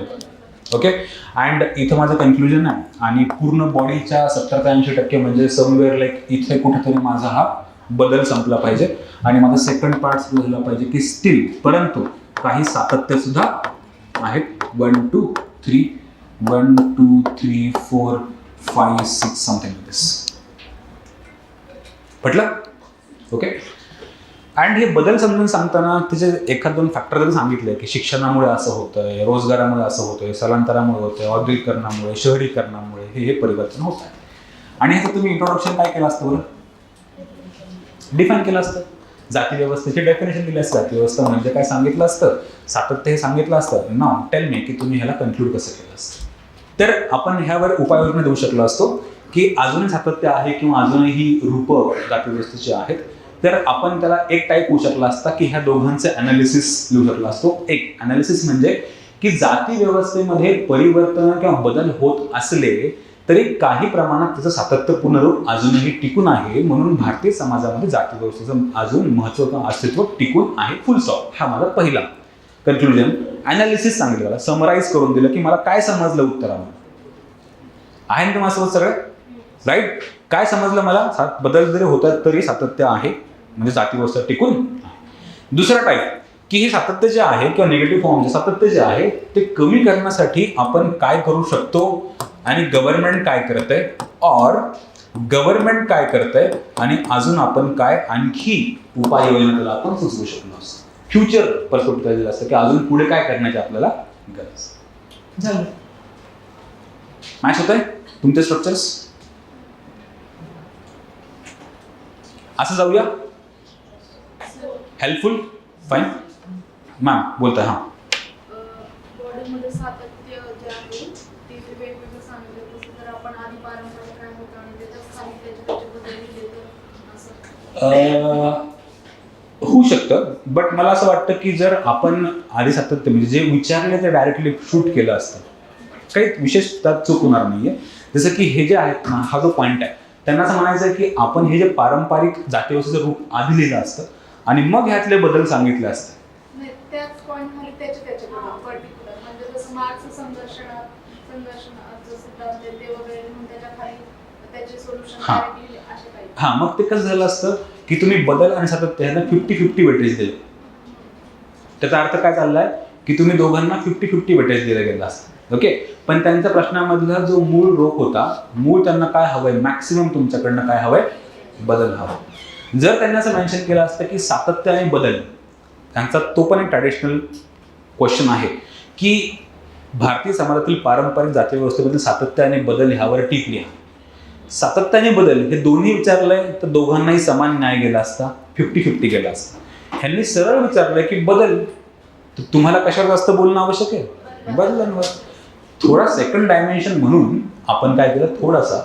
ओके, अँड इथं माझं कन्क्लुजन आहे, आणि पूर्ण बॉडीच्या 70 ते 80% म्हणजे समवेअर लाईक इथे कुठेतरी माझा हा बदल संपला पाहिजे, आणि माझा सेकंड पार्ट सुरू झाला पाहिजे की स्टील परंतु काही सातत्य सुद्धा आहेत. 1 2 3 1 2 3 4 5 6 समथिंग लाईक दिस. पटलं? ओके. अँड हे बदल समजून सांगताना त्याचे एखाद 2 फॅक्टर जरी सांगितले की शिक्षणामुळे असं होतंय, रोजगारामुळे असं होतंय, स्थलांतरामुळे होतंय, औद्योगिकरणामुळे, शहरीकरणामुळे हे परिवर्तन होत आहे. आणि ह्याचं तुम्ही इंट्रोडक्शन काय केलं असतं बरं? डिफाईन केलं असतं. जाती व्यवस्थेची डेफिनेशन दिली असतं. जाती व्यवस्था म्हणजे काय सांगितलं असतं, सातत्य हे सांगितलं असतं. नाव टेल मी की तुम्ही ह्याला कन्क्लूड कसं केलं असतं. तर आपण ह्यावर उपाययोजना देऊ शकलो असतो की अजूनही सातत्य आहे किंवा अजूनही रूप जाती व्यवस्थेची आहेत, तर आपण त्याला एक टाईप होऊ शकला असता की ह्या दोघांचे अनालिसिस लिहू शकला असतो. एक अनालिसिस म्हणजे की जाती व्यवस्थेमध्ये परिवर्तन किंवा बदल होत असले तरी काही प्रमाणात त्याचं सातत्यपूर्ण रूप अजूनही टिकून आहे, म्हणून भारतीय समाजामध्ये जाती व्यवस्थेचं अजून महत्त्व किंवा अस्तित्व टिकून आहे. फुल स्टॉप. हा माझा पहिला कन्क्लुजन. अनालिसिस सांगितलं, मला समराईज करून दिलं की मला काय समजलं उत्तरामध्ये. आहे ना तुम्हाला सगळं राईट? काय समजलं मला? बदल जरी होतात तरी सातत्य आहे, म्हणजे जाती व्यवस्था टिकून आहे. दुसरा टाईप की हे सातत्य जे आहे किंवा निगेटिव्ह फॉर्मचे सातत्य जे आहे ते कमी करण्यासाठी आपण काय करू शकतो, आणि गव्हर्नमेंट काय करत आहे, ऑर गव्हर्नमेंट काय करत आहे, आणि अजून आपण काय आणखी उपाययोजना त्याला आपण सुचवू शकलो असतो. फ्युचर पर्स्पेक्टिव्ह दिलं असतं की अजून पुढे काय करण्याची आपल्याला गरज. झालं. मॅच होत आहे तुमचे स्ट्रक्चर्स. असं जाऊया. हेल्पफुल. फाईन. मॅम बोलताय. हां.
बॉडीमध्ये सातत्य जे आहे ते वेगवेगळं सांगितलं, तसं जर आपण आधी पारंपरिक काय होतं आणि त्याच्यात खाली त्याचे बदल केले तर असं
होऊ शकतं, बट मला असं वाटतं की जर आपण आधी सातत्य म्हणजे जे विचारले ते डायरेक्टली शूट केलं असतं, काही विशेष त्यात चूक होणार नाहीये. जसं की हे जे आहेत ना, हा जो पॉईंट आहे, त्यांना असं म्हणायचं आहे की आपण हे जे पारंपरिक जाती व्यवस्थेचं रूप आधी लिहिलं असतं आणि मग ह्यातले बदल सांगितले असते.
नाही, त्याच पॉईंटमध्ये त्याचे पर्टिक्युलर म्हणजे जसं मार्क्स संघर्षणाचं सिद्धांत ते वगैरे म्हणून त्याच्या खाली त्याचे सोल्युशन डायरेक्टली असे काही.
हां, मग ते कसं झालं असतं की तुम्ही बदल आणि सातत्य ह्यांना 50-50 वेटेज दिले. त्याचा अर्थ काय चाललाय की तुम्ही दोघांना 50-50 वेटेज दिलं गेलं असतं. ओके, पण त्यांच्या प्रश्नामधला जो मूळ रोख होता, मूळ त्यांना काय हवंय, मॅक्सिमम तुमच्याकडनं काय हवंय, बदल हवा. जर त्यांनी असं मेन्शन केलं असतं की सातत्य आणि बदल, त्यांचा तो पण एक ट्रॅडिशनल क्वेश्चन आहे की भारतीय समाजातील पारंपरिक जाती व्यवस्थेबद्दल सातत्य आणि बदल ह्यावर टीक लिहा. सातत्य आणि बदल हे दोन्ही विचारलंय तर दोघांनाही समान न्याय गेला असता, 50-50 गेला असता. ह्यांनी सरळ विचारलंय की बदल, तर तुम्हाला कशावर जास्त बोलणं आवश्यक आहे, बदलांवर. थोडा सेकंड डायमेन्शन म्हणून आपण काय केलं, थोडासा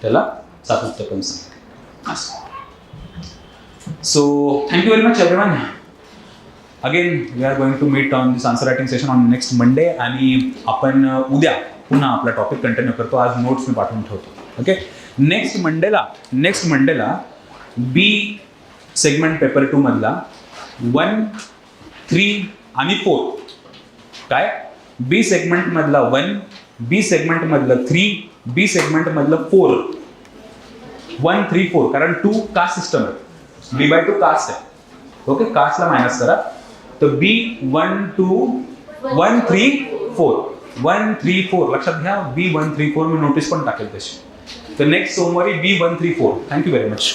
त्याला सातत्य पण सांगितलं. So thank you very much everyone. Again we are going to meet on this answer writing session on next Monday, आणि आपण उद्या पुन्हा आपला टॉपिक कंटिन्यू करतो. आज नोट्स मी पाठवून ठेवतो. ओके, नेक्स्ट मंडेला बी सेगमेंट पेपर 2 मधला 1, 3 आणि 4 काय, बी सेगमेंट मधला 1, बी सेगमेंट मधलं 3, बी सेगमेंट मधलं 4, 1, 3, 4, कारण 2 कास्ट सिस्टम आहे, B/2 कास्ट आहे. ओके, कास्टला मायनस करा, तर बी 1, 2, 1, 3, 4, 1, 3, 4 लक्षात घ्या. B 1, 3, 4 मी नोटीस पण टाकेल तशी. तर नेक्स्ट सोमवारी B 1, 3, 4. Thank you very much.